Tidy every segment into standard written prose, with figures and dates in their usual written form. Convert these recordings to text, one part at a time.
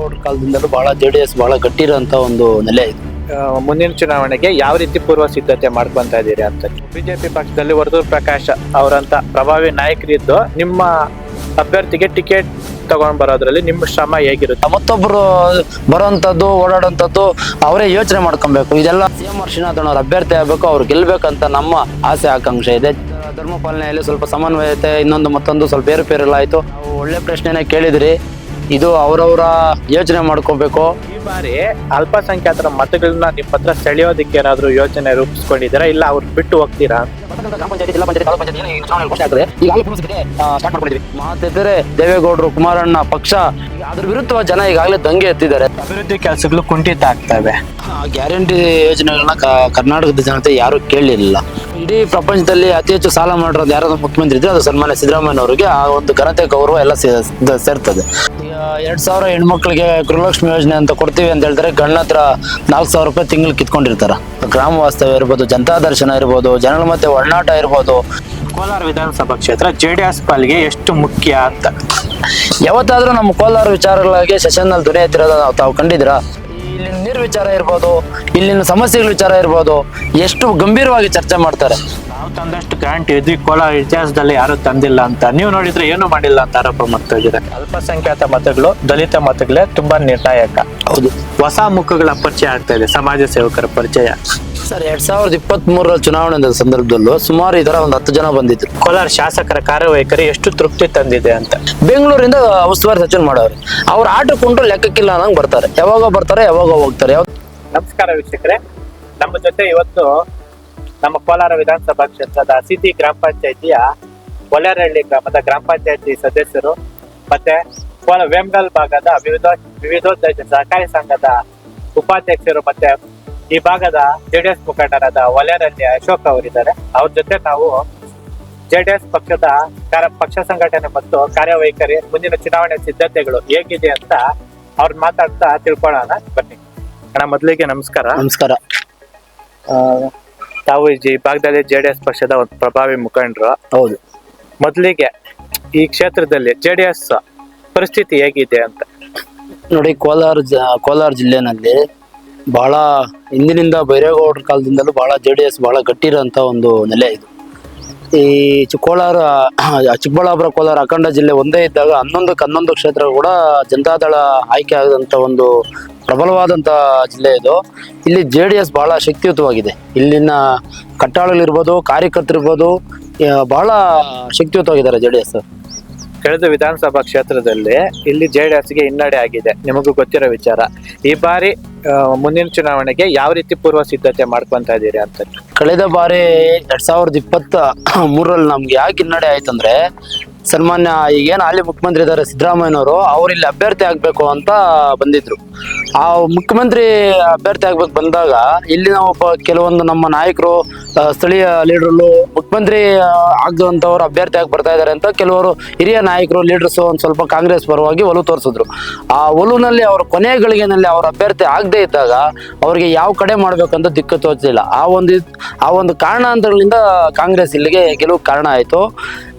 ದೇವೇಗೌಡರ ಕಾಲದಿಂದಲೂ ಬಹಳ JDS ಬಹಳ ಗಟ್ಟಿ ಇರೋಂಥ ಒಂದು ನೆಲೆ ಇದು. ಮುಂದಿನ ಚುನಾವಣೆಗೆ ಯಾವ ರೀತಿ ಪೂರ್ವ ಸಿದ್ಧತೆ ಮಾಡ್ಕೊಂತ ಇದೀರಿ ಅಂತ. ಬಿಜೆಪಿ ಪಕ್ಷದಲ್ಲಿ ವರದೂರ್ ಪ್ರಕಾಶ್ ಅವರಂತ ಪ್ರಭಾವಿ ನಾಯಕರಿದ್ದು ನಿಮ್ಮ ಅಭ್ಯರ್ಥಿಗೆ ಟಿಕೆಟ್ ತಗೊಂಡ್ ಬರೋದ್ರಲ್ಲಿ ನಿಮ್ಮ ಶ್ರಮ ಹೇಗಿರುತ್ತೆ? ಮತ್ತೊಬ್ರು ಬರೋಂಥದ್ದು ಓಡಾಡೋಂಥದ್ದು ಅವರೇ ಯೋಚನೆ ಮಾಡ್ಕೊಬೇಕು. ಇದೆಲ್ಲ CM ಶ್ರೀನಾಥನ್ ಅವ್ರ ಅಭ್ಯರ್ಥಿ ಆಗ್ಬೇಕು, ಅವ್ರು ಗೆಲ್ಬೇಕಂತ ನಮ್ಮ ಆಸೆ ಆಕಾಂಕ್ಷೆ ಇದೆ. ಧರ್ಮ ಪಾಲನೆಯಲ್ಲಿ ಸ್ವಲ್ಪ ಸಮನ್ವಯತೆ, ಇನ್ನೊಂದು ಮತ್ತೊಂದು ಸ್ವಲ್ಪ ಏರುಪೇರೆಲ್ಲ ಆಯ್ತು. ನಾವು ಒಳ್ಳೆ ಪ್ರಶ್ನೆನೇ ಕೇಳಿದ್ರಿ. ಇದು ಅವರವರ ಯೋಚನೆ ಮಾಡ್ಕೋಬೇಕು. ಈ ಬಾರಿ ಅಲ್ಪಸಂಖ್ಯಾತರ ಮತಗಳನ್ನ ನಿಮ್ಮ ಹತ್ರ ಸೆಳೆಯೋದಕ್ಕೆ ಏನಾದ್ರು ಯೋಚನೆ ರೂಪಿಸ್ಕೊಂಡಿದ್ದೀರಾ, ಇಲ್ಲ ಅವ್ರು ಬಿಟ್ಟು ಹೋಗ್ತೀರಾ? ಮಾತೆತ್ತರೆ ದೇವೇಗೌಡರು ಕುಮಾರಣ್ಣ ಪಕ್ಷ, ಅದ್ರ ವಿರುದ್ಧ ಜನ ಈಗಾಗಲೇ ದಂಗೆ ಎತ್ತಿದ್ದಾರೆ. ಅಭಿವೃದ್ಧಿ ಕೆಲಸಗಳು ಕುಂಠಿತ ಆಗ್ತವೆ. ಗ್ಯಾರಂಟಿ ಯೋಜನೆಗಳನ್ನ ಕರ್ನಾಟಕದ ಜನತೆ ಯಾರು ಕೇಳಲಿಲ್ಲ. ಇಡೀ ಪ್ರಪಂಚದಲ್ಲಿ ಅತಿ ಹೆಚ್ಚು ಸಾಲ ಮಾಡಿರೋದು ಯಾರಾದ್ರೂ ಮುಖ್ಯಮಂತ್ರಿ ಇದ್ರೆ ಅದು ಸನ್ಮಾನ್ಯ ಸಿದ್ದರಾಮಯ್ಯ ಅವರಿಗೆ ಆ ಒಂದು ಘನತೆ ಗೌರವ ಎಲ್ಲ ಸೇರ್ತದೆ. ಈಗ 2,000 ಹೆಣ್ಮಕ್ಳಿಗೆ ಗೃಹಲಕ್ಷ್ಮಿ ಯೋಜನೆ ಅಂತ ಕೊಡ್ತೀವಿ ಅಂತ ಹೇಳ್ತಾರೆ. ಗಂಡ ಹತ್ರ 4,000 ರೂಪಾಯಿ ತಿಂಗಳು ಕಿತ್ಕೊಂಡಿರ್ತಾರ. ಗ್ರಾಮ ವಾಸ್ತವ್ಯ ಇರ್ಬೋದು, ಜನತಾ ದರ್ಶನ ಇರ್ಬೋದು, ಜನಗಳ ಮತ್ತೆ ಒಡನಾಟ ಇರ್ಬೋದು. ಕೋಲಾರ ವಿಧಾನಸಭಾ ಕ್ಷೇತ್ರ JDS ಪಾಲಿಗೆ ಎಷ್ಟು ಮುಖ್ಯ ಅಂತ ಯಾವತ್ತಾದ್ರೂ ನಮ್ಮ ಕೋಲಾರ ವಿಚಾರಗಳಿಗೆ ಸೆಷನ್ನಲ್ಲಿ ಧ್ವನಿ ಎತ್ತಿರೋದು ತಾವು ಕಂಡಿದ್ದೀರಾ? ಇಲ್ಲಿನ ನೀರು ವಿಚಾರ ಇರ್ಬೋದು, ಇಲ್ಲಿನ ಸಮಸ್ಯೆಗಳ ವಿಚಾರ ಇರ್ಬೋದು, ಎಷ್ಟು ಗಂಭೀರವಾಗಿ ಚರ್ಚೆ ಮಾಡ್ತಾರೆ. ನಾವು ತಂದಷ್ಟು ಗ್ಯಾರಂಟಿ ಇದ್ವಿ ಕೋಲಾರ ಇತಿಹಾಸದಲ್ಲಿ ಯಾರು ತಂದಿಲ್ಲ ಅಂತ. ನೀವು ನೋಡಿದ್ರೆ ಏನು ಮಾಡಿಲ್ಲ ಅಂತ ಆರೋಪ ಮಾಡ್ತಾ ಇದ್ದೀರಾ. ಅಲ್ಪಸಂಖ್ಯಾತ ಮತಗಳು, ದಲಿತ ಮತಗಳೇ ತುಂಬಾ ನಿರ್ಣಾಯಕ. ಹೌದು, ಹೊಸ ಮುಖಗಳ ಪರಿಚಯ ಆಗ್ತಾ ಇದೆ, ಸಮಾಜ ಸೇವಕರ ಪರಿಚಯ. ಸರ್ 2023 ಚುನಾವಣೆ ಸಂದರ್ಭದಲ್ಲೂ ಸುಮಾರು ಈ ತರ ಒಂದು 10 ಜನ ಬಂದಿದ್ರು. ಕೋಲಾರ ಶಾಸಕರ ಕಾರ್ಯವೈಖರಿ ಎಷ್ಟು ತೃಪ್ತಿ ತಂದಿದೆ ಅಂತ. ಬೆಂಗಳೂರಿಂದ ಉಸ್ತುವಾರಿ ಸಚಿವ ಮಾಡೋರು, ಅವ್ರ ಆಟಕ್ಕುಂಟು ಲೆಕ್ಕಕ್ಕಿಲ್ಲ ಅನ್ನಂಗ್ ಬರ್ತಾರೆ. ಯಾವಾಗ ಬರ್ತಾರೆ, ಯಾವಾಗ ಹೋಗ್ತಾರೆ. ನಮಸ್ಕಾರ ವೀಕ್ಷಕರೇ, ನಮ್ಮ ಜೊತೆ ಇವತ್ತು ನಮ್ಮ ಕೋಲಾರ ವಿಧಾನಸಭಾ ಕ್ಷೇತ್ರದ ಸಿಟಿ ಗ್ರಾಮ ಪಂಚಾಯಿತಿಯ ಒಲೆರಹಳ್ಳಿ ಗ್ರಾಮದ ಗ್ರಾಮ ಪಂಚಾಯಿತಿ ಸದಸ್ಯರು ಮತ್ತೆ ವೇಮಗಲ್ ಭಾಗದ ವಿವಿಧೋದ್ದೇಶ ಸಹಕಾರಿ ಸಂಘದ ಉಪಾಧ್ಯಕ್ಷರು ಮತ್ತೆ ಈ ಭಾಗದ JDS ಮುಖಂಡರಾದ ಒಲೆರಹಳ್ಳಿ ಅಶೋಕ್ ಅವರಿದ್ದಾರೆ. ಅವ್ರ ಜೊತೆ ನಾವು JDS ಪಕ್ಷದ ಪಕ್ಷ ಸಂಘಟನೆ ಮತ್ತು ಕಾರ್ಯವೈಖರಿ, ಮುಂದಿನ ಚುನಾವಣೆ ಸಿದ್ಧತೆಗಳು ಹೇಗಿದೆ ಅಂತ ಅವ್ರ ಮಾತಾಡ್ತಾ ತಿಳ್ಕೊಳ್ಳೋಣ ಬನ್ನಿ. ಅಣ್ಣ, ಮೊದಲಿಗೆ ನಮಸ್ಕಾರ. ನಮಸ್ಕಾರ. ತಾವು ಈ ಭಾಗದಲ್ಲಿ JDS ಪಕ್ಷದ ಒಂದು ಪ್ರಭಾವಿ ಮುಖಂಡರು. ಹೌದು. ಮೊದಲಿಗೆ ಈ ಕ್ಷೇತ್ರದಲ್ಲಿ JDS ಪರಿಸ್ಥಿತಿ ಹೇಗಿದೆ ಅಂತ ನೋಡಿ. ಕೋಲಾರ ಜಿಲ್ಲೆನಲ್ಲಿ ಬಹಳ ಹಿಂದಿನಿಂದ ಬೈರೇಗೌಡರ ಕಾಲದಿಂದಲೂ ಬಹಳ JDS ಬಹಳ ಗಟ್ಟಿ ಇರೋಂಥ ಒಂದು ನೆಲೆ ಇದು. ಈ ಚಿಕ್ಕಬಳ್ಳಾಪುರ ಕೋಲಾರ ಅಖಂಡ ಜಿಲ್ಲೆ ಒಂದೇ ಇದ್ದಾಗ 11 ಕ್ಷೇತ್ರ ಕೂಡ ಜನತಾದಳ ಆಯ್ಕೆ ಆದಂಥ ಒಂದು ಪ್ರಬಲವಾದಂಥ ಜಿಲ್ಲೆ ಇದು. ಇಲ್ಲಿ JDS ಬಹಳ ಶಕ್ತಿಯುತವಾಗಿದೆ. ಇಲ್ಲಿನ ಕಟ್ಟಾಳಗಳಿರ್ಬೋದು, ಕಾರ್ಯಕರ್ತರಿರ್ಬೋದು, ಬಹಳ ಶಕ್ತಿಯುತವಾಗಿದ್ದಾರೆ JDS. ಕಳೆದ ವಿಧಾನಸಭಾ ಕ್ಷೇತ್ರದಲ್ಲಿ ಇಲ್ಲಿ JDSಗೆ ಹಿನ್ನಡೆ ಆಗಿದೆ, ನಿಮಗೂ ಗೊತ್ತಿರೋ ವಿಚಾರ. ಈ ಬಾರಿ ಮುಂದಿನ ಚುನಾವಣೆಗೆ ಯಾವ ರೀತಿ ಪೂರ್ವ ಸಿದ್ಧತೆ ಮಾಡ್ಕೊಂತ ಇದೀರಿ ಅಂತ. ಕಳೆದ ಬಾರಿ 2023 ನಮ್ಗೆ ಯಾಕೆ ಹಿನ್ನಡೆ ಆಯ್ತಂದ್ರೆ, ಸನ್ಮಾನ್ಯ ಈಗೇನು ಹಾಲಿ ಮುಖ್ಯಮಂತ್ರಿ ಇದ್ದಾರೆ ಸಿದ್ದರಾಮಯ್ಯನವರು, ಅವ್ರು ಇಲ್ಲಿ ಅಭ್ಯರ್ಥಿ ಆಗ್ಬೇಕು ಅಂತ ಬಂದಿದ್ರು. ಆ ಮುಖ್ಯಮಂತ್ರಿ ಅಭ್ಯರ್ಥಿ ಆಗ್ಬೇಕು ಬಂದಾಗ ಇಲ್ಲಿನ ಕೆಲವೊಂದು ನಮ್ಮ ನಾಯಕರು, ಸ್ಥಳೀಯ ಲೀಡರ್ಗಳು ಮುಖ್ಯಮಂತ್ರಿ ಆಗದಂಥವ್ರು ಅಭ್ಯರ್ಥಿ ಆಗಿ ಬರ್ತಾ ಇದ್ದಾರೆ ಅಂತ ಕೆಲವರು ಹಿರಿಯ ನಾಯಕರು, ಲೀಡರ್ಸ್ ಒಂದು ಸ್ವಲ್ಪ ಕಾಂಗ್ರೆಸ್ ಪರವಾಗಿ ಒಲವು ತೋರಿಸಿದ್ರು. ಆ ಒಲುನಲ್ಲಿ ಅವ್ರ ಕೊನೆಯ ಗಳಿಗೆನಲ್ಲಿ ಅವ್ರ ಅಭ್ಯರ್ಥಿ ಆಗದೆ ಇದ್ದಾಗ ಅವ್ರಿಗೆ ಯಾವ ಕಡೆ ಮಾಡ್ಬೇಕಂತ ದಿಕ್ಕು ತೋಚಲಿಲ್ಲ. ಆ ಒಂದು ಕಾರಣಾಂತರಗಳಿಂದ ಕಾಂಗ್ರೆಸ್ ಇಲ್ಲಿಗೆ ಗೆಲುವು ಕಾರಣ ಆಯ್ತು.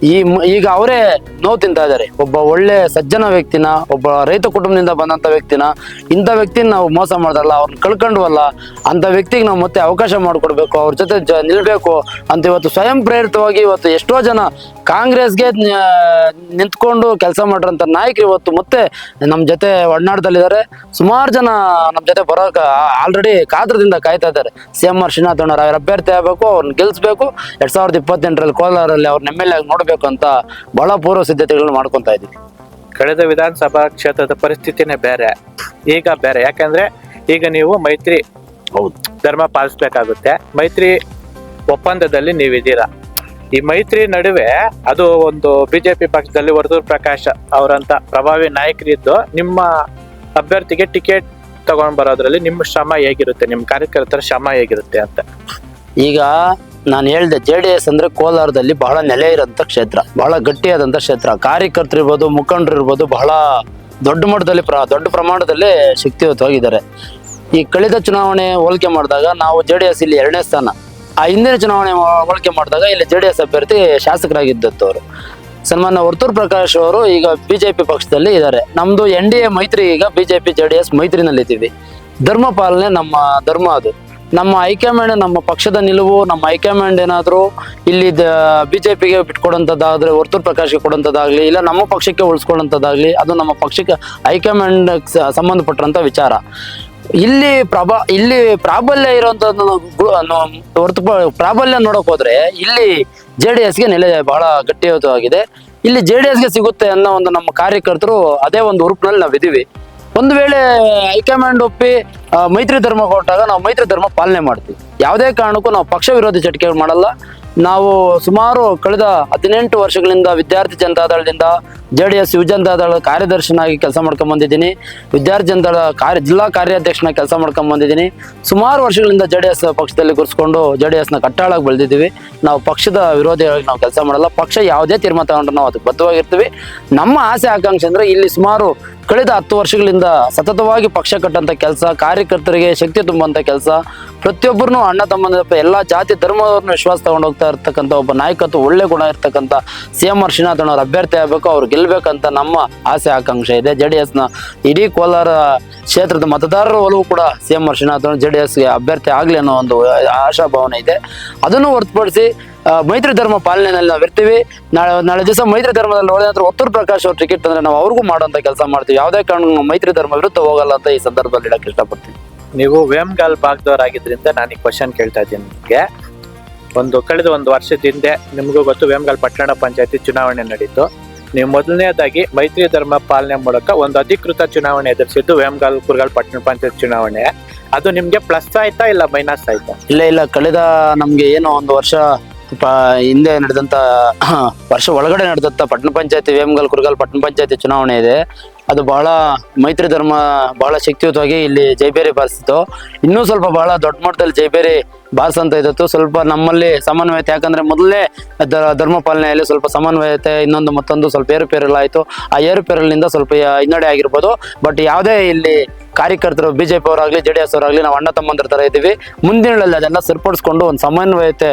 ಈಗ ಅವರೇ ನೋವು ತಿಂತಾ ಇದ್ದಾರೆ. ಒಬ್ಬ ಒಳ್ಳೆ ಸಜ್ಜನ ವ್ಯಕ್ತಿನ, ಒಬ್ಬ ರೈತ ಕುಟುಂಬದಿಂದ ಬಂದಂತ ವ್ಯಕ್ತಿನ, ಇಂಥ ವ್ಯಕ್ತಿನ ನಾವು ಮೋಸ ಮಾಡ್ದಲ್ಲ, ಅವ್ರನ್ನ ಕಳ್ಕೊಂಡ್ವಲ್ಲ, ಅಂತ ವ್ಯಕ್ತಿಗೆ ನಾವು ಮತ್ತೆ ಅವಕಾಶ ಮಾಡಿಕೊಡ್ಬೇಕು, ಅವ್ರ ಜೊತೆ ನಿಲ್ಬೇಕು ಅಂತ ಇವತ್ತು ಸ್ವಯಂ ಪ್ರೇರಿತವಾಗಿ ಇವತ್ತು ಎಷ್ಟೋ ಜನ ಕಾಂಗ್ರೆಸ್ಗೆ ನಿಂತ್ಕೊಂಡು ಕೆಲಸ ಮಾಡಿರೋಂಥ ನಾಯಕರು ಇವತ್ತು ಮತ್ತೆ ನಮ್ಮ ಜೊತೆ ಒಡನಾಟದಲ್ಲಿದ್ದಾರೆ. ಸುಮಾರು ಜನ ನಮ್ಮ ಜೊತೆ ಬರೋಕೆ ಆಲ್ರೆಡಿ ಕಾತ್ರದಿಂದ ಕಾಯ್ತಾ ಇದ್ದಾರೆ. CM ಶ್ರೀನಾಥನ್ ಅವ್ರ ಅಭ್ಯರ್ಥಿ ಆಗಬೇಕು, ಅವ್ರನ್ನ ಗೆಲ್ಲಿಸ್ಬೇಕು, 2028 ಕೋಲಾರಲ್ಲಿ ಅವ್ರನ್ನ MLA ಆಗಿ ನೋಡ್ಬೇಕು ಅಂತ ಬಹಳ ಪೂರ್ವ ಸಿದ್ಧತೆಗಳನ್ನ ಮಾಡ್ಕೊಂತ ಇದ್ದೀವಿ. ಕಳೆದ ವಿಧಾನಸಭಾ ಕ್ಷೇತ್ರದ ಪರಿಸ್ಥಿತಿನೇ ಬೇರೆ, ಈಗ ಬೇರೆ. ಯಾಕಂದ್ರೆ ಈಗ ನೀವು ಮೈತ್ರಿ ಧರ್ಮ ಪಾಲಿಸ್ಬೇಕಾಗುತ್ತೆ. ಮೈತ್ರಿ ಒಪ್ಪಂದದಲ್ಲಿ ನೀವಿದ್ದೀರಾ. ಈ ಮೈತ್ರಿ ನಡುವೆ ಅದು ಒಂದು ಬಿಜೆಪಿ ಪಕ್ಷದಲ್ಲಿ ವರದೂರ್ ಪ್ರಕಾಶ್ ಅವರಂತ ಪ್ರಭಾವಿ ನಾಯಕರಿದ್ದು ನಿಮ್ಮ ಅಭ್ಯರ್ಥಿಗೆ ಟಿಕೆಟ್ ತಗೊಂಡ್ ಬರೋದ್ರಲ್ಲಿ ನಿಮ್ಮ ಶ್ರಮ ಹೇಗಿರುತ್ತೆ, ನಿಮ್ಮ ಕಾರ್ಯಕರ್ತರ ಶ್ರಮ ಹೇಗಿರುತ್ತೆ ಅಂತ. ಈಗ ನಾನು ಹೇಳ್ದೆ, JDS ಅಂದ್ರೆ ಕೋಲಾರದಲ್ಲಿ ಬಹಳ ನೆಲೆ ಇರೋಂಥ ಕ್ಷೇತ್ರ, ಬಹಳ ಗಟ್ಟಿಯಾದಂಥ ಕ್ಷೇತ್ರ. ಕಾರ್ಯಕರ್ತರಿರ್ಬೋದು, ಮುಖಂಡರು ಇರ್ಬೋದು, ಬಹಳ ದೊಡ್ಡ ಮಟ್ಟದಲ್ಲಿ ದೊಡ್ಡ ಪ್ರಮಾಣದಲ್ಲಿ ಶಕ್ತಿಯುತವಾಗಿದ್ದಾರೆ. ಈ ಕಳೆದ ಚುನಾವಣೆ ಹೋಲಿಕೆ ಮಾಡಿದಾಗ ನಾವು JDS ಇಲ್ಲಿ 2ನೇ ಸ್ಥಾನ. ಆ ಹಿಂದಿನ ಚುನಾವಣೆ ಹೋಲಿಕೆ ಮಾಡಿದಾಗ ಇಲ್ಲಿ JDS ಅಭ್ಯರ್ಥಿ ಶಾಸಕರಾಗಿದ್ದವರು. ಸನ್ಮಾನ್ಯ ವರ್ತೂರ್ ಪ್ರಕಾಶ್ ಅವರು ಈಗ ಬಿಜೆಪಿ ಪಕ್ಷದಲ್ಲಿ ಇದ್ದಾರೆ. ನಮ್ದು NDA ಮೈತ್ರಿ, ಈಗ ಬಿಜೆಪಿ JDS ಮೈತ್ರಿನಲ್ಲಿ ಇದ್ದೀವಿ. ಧರ್ಮ ಪಾಲನೆ ನಮ್ಮ ಧರ್ಮ, ಅದು ನಮ್ಮ ಹೈಕಮಾಂಡ್, ನಮ್ಮ ಪಕ್ಷದ ನಿಲುವು. ನಮ್ಮ ಹೈಕಮಾಂಡ್ ಏನಾದ್ರು ಇಲ್ಲಿ ಬಿಜೆಪಿಗೆ ಬಿಟ್ಕೊಡೋಂಥದ್ದಾದ್ರೆ, ವರ್ತೂರ್ ಪ್ರಕಾಶ್ಗೆ ಕೊಡೋಂಥದ್ದಾಗ್ಲಿ, ಇಲ್ಲ ನಮ್ಮ ಪಕ್ಷಕ್ಕೆ ಉಳಿಸ್ಕೊಳ್ಳೋಂಥದ್ದಾಗ್ಲಿ, ಅದು ನಮ್ಮ ಪಕ್ಷಕ್ಕೆ ಹೈಕಮಾಂಡ್ ಸಂಬಂಧಪಟ್ಟಂತ ವಿಚಾರ. ಇಲ್ಲಿ ಪ್ರಾಬಲ್ಯ ಇರುವಂತದ್ದು ಹೊರತು ಪ್ರಾಬಲ್ಯ ನೋಡಕ್ ಹೋದ್ರೆ ಇಲ್ಲಿ JDSಗೆ ನೆಲೆ ಬಹಳ ಗಟ್ಟಿಯುತವಾಗಿದೆ. ಇಲ್ಲಿ JDSಗೆ ಸಿಗುತ್ತೆ ಅನ್ನೋ ಒಂದು ನಮ್ಮ ಕಾರ್ಯಕರ್ತರು ಅದೇ ಒಂದು ಹುರುಪಿನಲ್ಲಿ ನಾವಿದ್ದೀವಿ. ಒಂದು ವೇಳೆ ಹೈಕಮಾಂಡ್ ಒಪ್ಪಿ ಮೈತ್ರಿ ಧರ್ಮ ಕೊಟ್ಟಾಗ ನಾವು ಮೈತ್ರಿ ಧರ್ಮ ಪಾಲನೆ ಮಾಡ್ತೀವಿ. ಯಾವುದೇ ಕಾರಣಕ್ಕೂ ನಾವು ಪಕ್ಷ ವಿರೋಧಿ ಚಟುವಟಿಕೆ ಮಾಡಲ್ಲ. ನಾವು ಸುಮಾರು ಕಳೆದ 18 ವರ್ಷಗಳಿಂದ ವಿದ್ಯಾರ್ಥಿ ಜನತಾದಳದಿಂದ JDS ಯುವ ಜನತಾದಳ ಕಾರ್ಯದರ್ಶನಾಗಿ ಕೆಲಸ ಮಾಡ್ಕೊಂಡ್ ಬಂದಿದ್ದೀನಿ. ವಿದ್ಯಾರ್ಥಿ ಜನತಾದಳ ಜಿಲ್ಲಾ ಕಾರ್ಯಾಧ್ಯಕ್ಷನಾಗಿ ಕೆಲಸ ಮಾಡ್ಕೊಂಡ್ ಬಂದಿದ್ದೀನಿ. ಸುಮಾರು ವರ್ಷಗಳಿಂದ JDS ಪಕ್ಷದಲ್ಲಿ ಗುರ್ಸ್ಕೊಂಡು JDSನ ಕಟ್ಟಾಳಾಗಿ ಬೆಳೆದಿದ್ದೀವಿ. ನಾವು ಪಕ್ಷದ ವಿರೋಧಿಯಾಗಿ ನಾವು ಕೆಲಸ ಮಾಡಲ್ಲ. ಪಕ್ಷ ಯಾವುದೇ ತೀರ್ಮಾನ ತಗೊಂಡ್ರೆ ನಾವು ಅದಕ್ಕೆ ಬದ್ಧವಾಗಿರ್ತೀವಿ. ನಮ್ಮ ಆಸೆ ಆಕಾಂಕ್ಷೆ ಅಂದ್ರೆ ಇಲ್ಲಿ ಸುಮಾರು ಕಳೆದ 10 ವರ್ಷಗಳಿಂದ ಸತತವಾಗಿ ಪಕ್ಷ ಕಟ್ಟಂತ ಕೆಲಸ, ಕಾರ್ಯಕರ್ತರಿಗೆ ಶಕ್ತಿ ತುಂಬುವಂತ ಕೆಲಸ, ಪ್ರತಿಯೊಬ್ಬರನ್ನು ಅಣ್ಣ ತಮ್ಮನ ಎಲ್ಲಾ ಜಾತಿ ಧರ್ಮದವ್ರನ್ನ ವಿಶ್ವಾಸ ತಗೊಂಡು ಹೋಗ್ತಾ ಇರ್ತಕ್ಕಂಥ ಒಬ್ಬ ನಾಯಕತ್ವ, ಒಳ್ಳೆ ಗುಣ ಇರ್ತಕ್ಕಂಥ CM ಶ್ರೀನಾಥಣ್ಣವ್ರ ಅಭ್ಯರ್ಥಿ ಆಗ್ಬೇಕು, ಅವ್ರು ಗೆಲ್ಬೇಕಂತ ನಮ್ಮ ಆಸೆ ಆಕಾಂಕ್ಷೆ ಇದೆ. JDSನ ಇಡೀ ಕೋಲಾರ ಕ್ಷೇತ್ರದ ಮತದಾರರ ಒಲವು ಕೂಡ CM ಶ್ರೀನಾಥಣ್ಣ JDSಗೆ ಅಭ್ಯರ್ಥಿ ಆಗ್ಲಿ ಅನ್ನೋ ಒಂದು ಆಶಾಭಾವನೆ ಇದೆ. ಅದನ್ನು ಹೊರತುಪಡಿಸಿ ಮೈತ್ರಿ ಧರ್ಮ ಪಾಲನೆಯಲ್ಲಿ ನಾವು ಇರ್ತೀವಿ. ನಾಳೆ ದಿವಸ ಮೈತ್ರಿ ಧರ್ಮದಲ್ಲಿ ಒಳ್ಳೆ ವರ್ತೂರ್ ಪ್ರಕಾಶ್ ಅವ್ರು ಟಿಕೆಟ್ ತಂದ್ರೆ ನಾವು ಅವ್ರಿಗೂ ಮಾಡುವಂತ ಕೆಲಸ ಮಾಡ್ತೀವಿ. ಯಾವುದೇ ಕಾರಣ ಮೈತ್ರಿ ಧರ್ಮ ವಿರುದ್ಧ ಹೋಗಲ್ಲ ಅಂತ ಈ ಸಂದರ್ಭದಲ್ಲಿ ಹೇಳಕ್ ಇಷ್ಟಪಡ್ತೀನಿ. ನೀವು ವೇಮಗಲ್ ಭಾಗದವರಾಗಿದ್ರಿಂದ ನಾನು ಈ ಕ್ವಶನ್ ಕೇಳ್ತಾ ಇದ್ದೀನಿ ನಿಮಗೆ. ಕಳೆದ ಒಂದು ವರ್ಷದ ಹಿಂದೆ ನಿಮಗೂ ಗೊತ್ತು, ವೇಮಗಲ್ ಪಟ್ಟಣ ಪಂಚಾಯತಿ ಚುನಾವಣೆ ನಡೀತು. ನೀವು ಮೊದಲನೇದಾಗಿ ಮೈತ್ರಿ ಧರ್ಮ ಪಾಲನೆ ಮೂಲಕ ಒಂದು ಅಧಿಕೃತ ಚುನಾವಣೆ ಎದುರಿಸಿದ್ದು ವೇಮಗಲ್ ಕುರ್ಗಲ್ ಪಟ್ಟಣ ಪಂಚಾಯತ್ ಚುನಾವಣೆ. ಅದು ನಿಮ್ಗೆ ಪ್ಲಸ್ ಆಯ್ತಾ ಇಲ್ಲ ಮೈನಸ್ ಆಯ್ತಾ? ಇಲ್ಲ, ಕಳೆದ ನಮ್ಗೆ ಏನೋ ಒಂದು ವರ್ಷ ಹಿಂದೆ ನಡೆದಂತ ವರ್ಷ ಒಳಗಡೆ ನಡೆದಂತ ಪಟ್ಟಣ ಪಂಚಾಯತಿ ವೇಮಗಲ್ ಕುರ್ಗಲ್ ಪಟ್ಟಣ ಪಂಚಾಯತಿ ಚುನಾವಣೆ ಇದೆ. ಅದು ಬಹಳ ಮೈತ್ರಿ ಧರ್ಮ ಬಹಳ ಶಕ್ತಿಯುತವಾಗಿ ಇಲ್ಲಿ ಜೈಬೇರಿ ಬಾರಿಸಿತ್ತು. ಇನ್ನೂ ಸ್ವಲ್ಪ ಬಹಳ ದೊಡ್ಡ ಮಟ್ಟದಲ್ಲಿ ಜೈಬೇರಿ ಬಾರಿಸಂತ ಇತ್ತು. ಸ್ವಲ್ಪ ನಮ್ಮಲ್ಲಿ ಸಮನ್ವಯತೆ, ಯಾಕಂದ್ರೆ ಮೊದಲೇ ಧರ್ಮ ಪಾಲನೆಯಲ್ಲಿ ಸ್ವಲ್ಪ ಸಮನ್ವಯತೆ, ಇನ್ನೊಂದು ಮತ್ತೊಂದು ಸ್ವಲ್ಪ ಏರುಪೇರೆಲ್ಲ ಆಯ್ತು. ಆ ಏರುಪೇರಲಿನಿಂದ ಸ್ವಲ್ಪ ಹಿನ್ನಡೆ ಆಗಿರ್ಬೋದು. ಬಟ್ ಯಾವುದೇ ಇಲ್ಲಿ ಕಾರ್ಯಕರ್ತರು ಬಿಜೆಪಿ ಅವರಾಗ್ಲಿ JDS ಅವರಾಗ್ಲಿ ನಾವು ಅಣ್ಣ ತಮ್ಮಂದ್ರ ತರ ಇದ್ದೀವಿ. ಮುಂದಿನಲ್ಲಿ ಅದೆಲ್ಲ ಸರಿಪಡಿಸ್ಕೊಂಡು ಒಂದು ಸಮನ್ವಯತೆ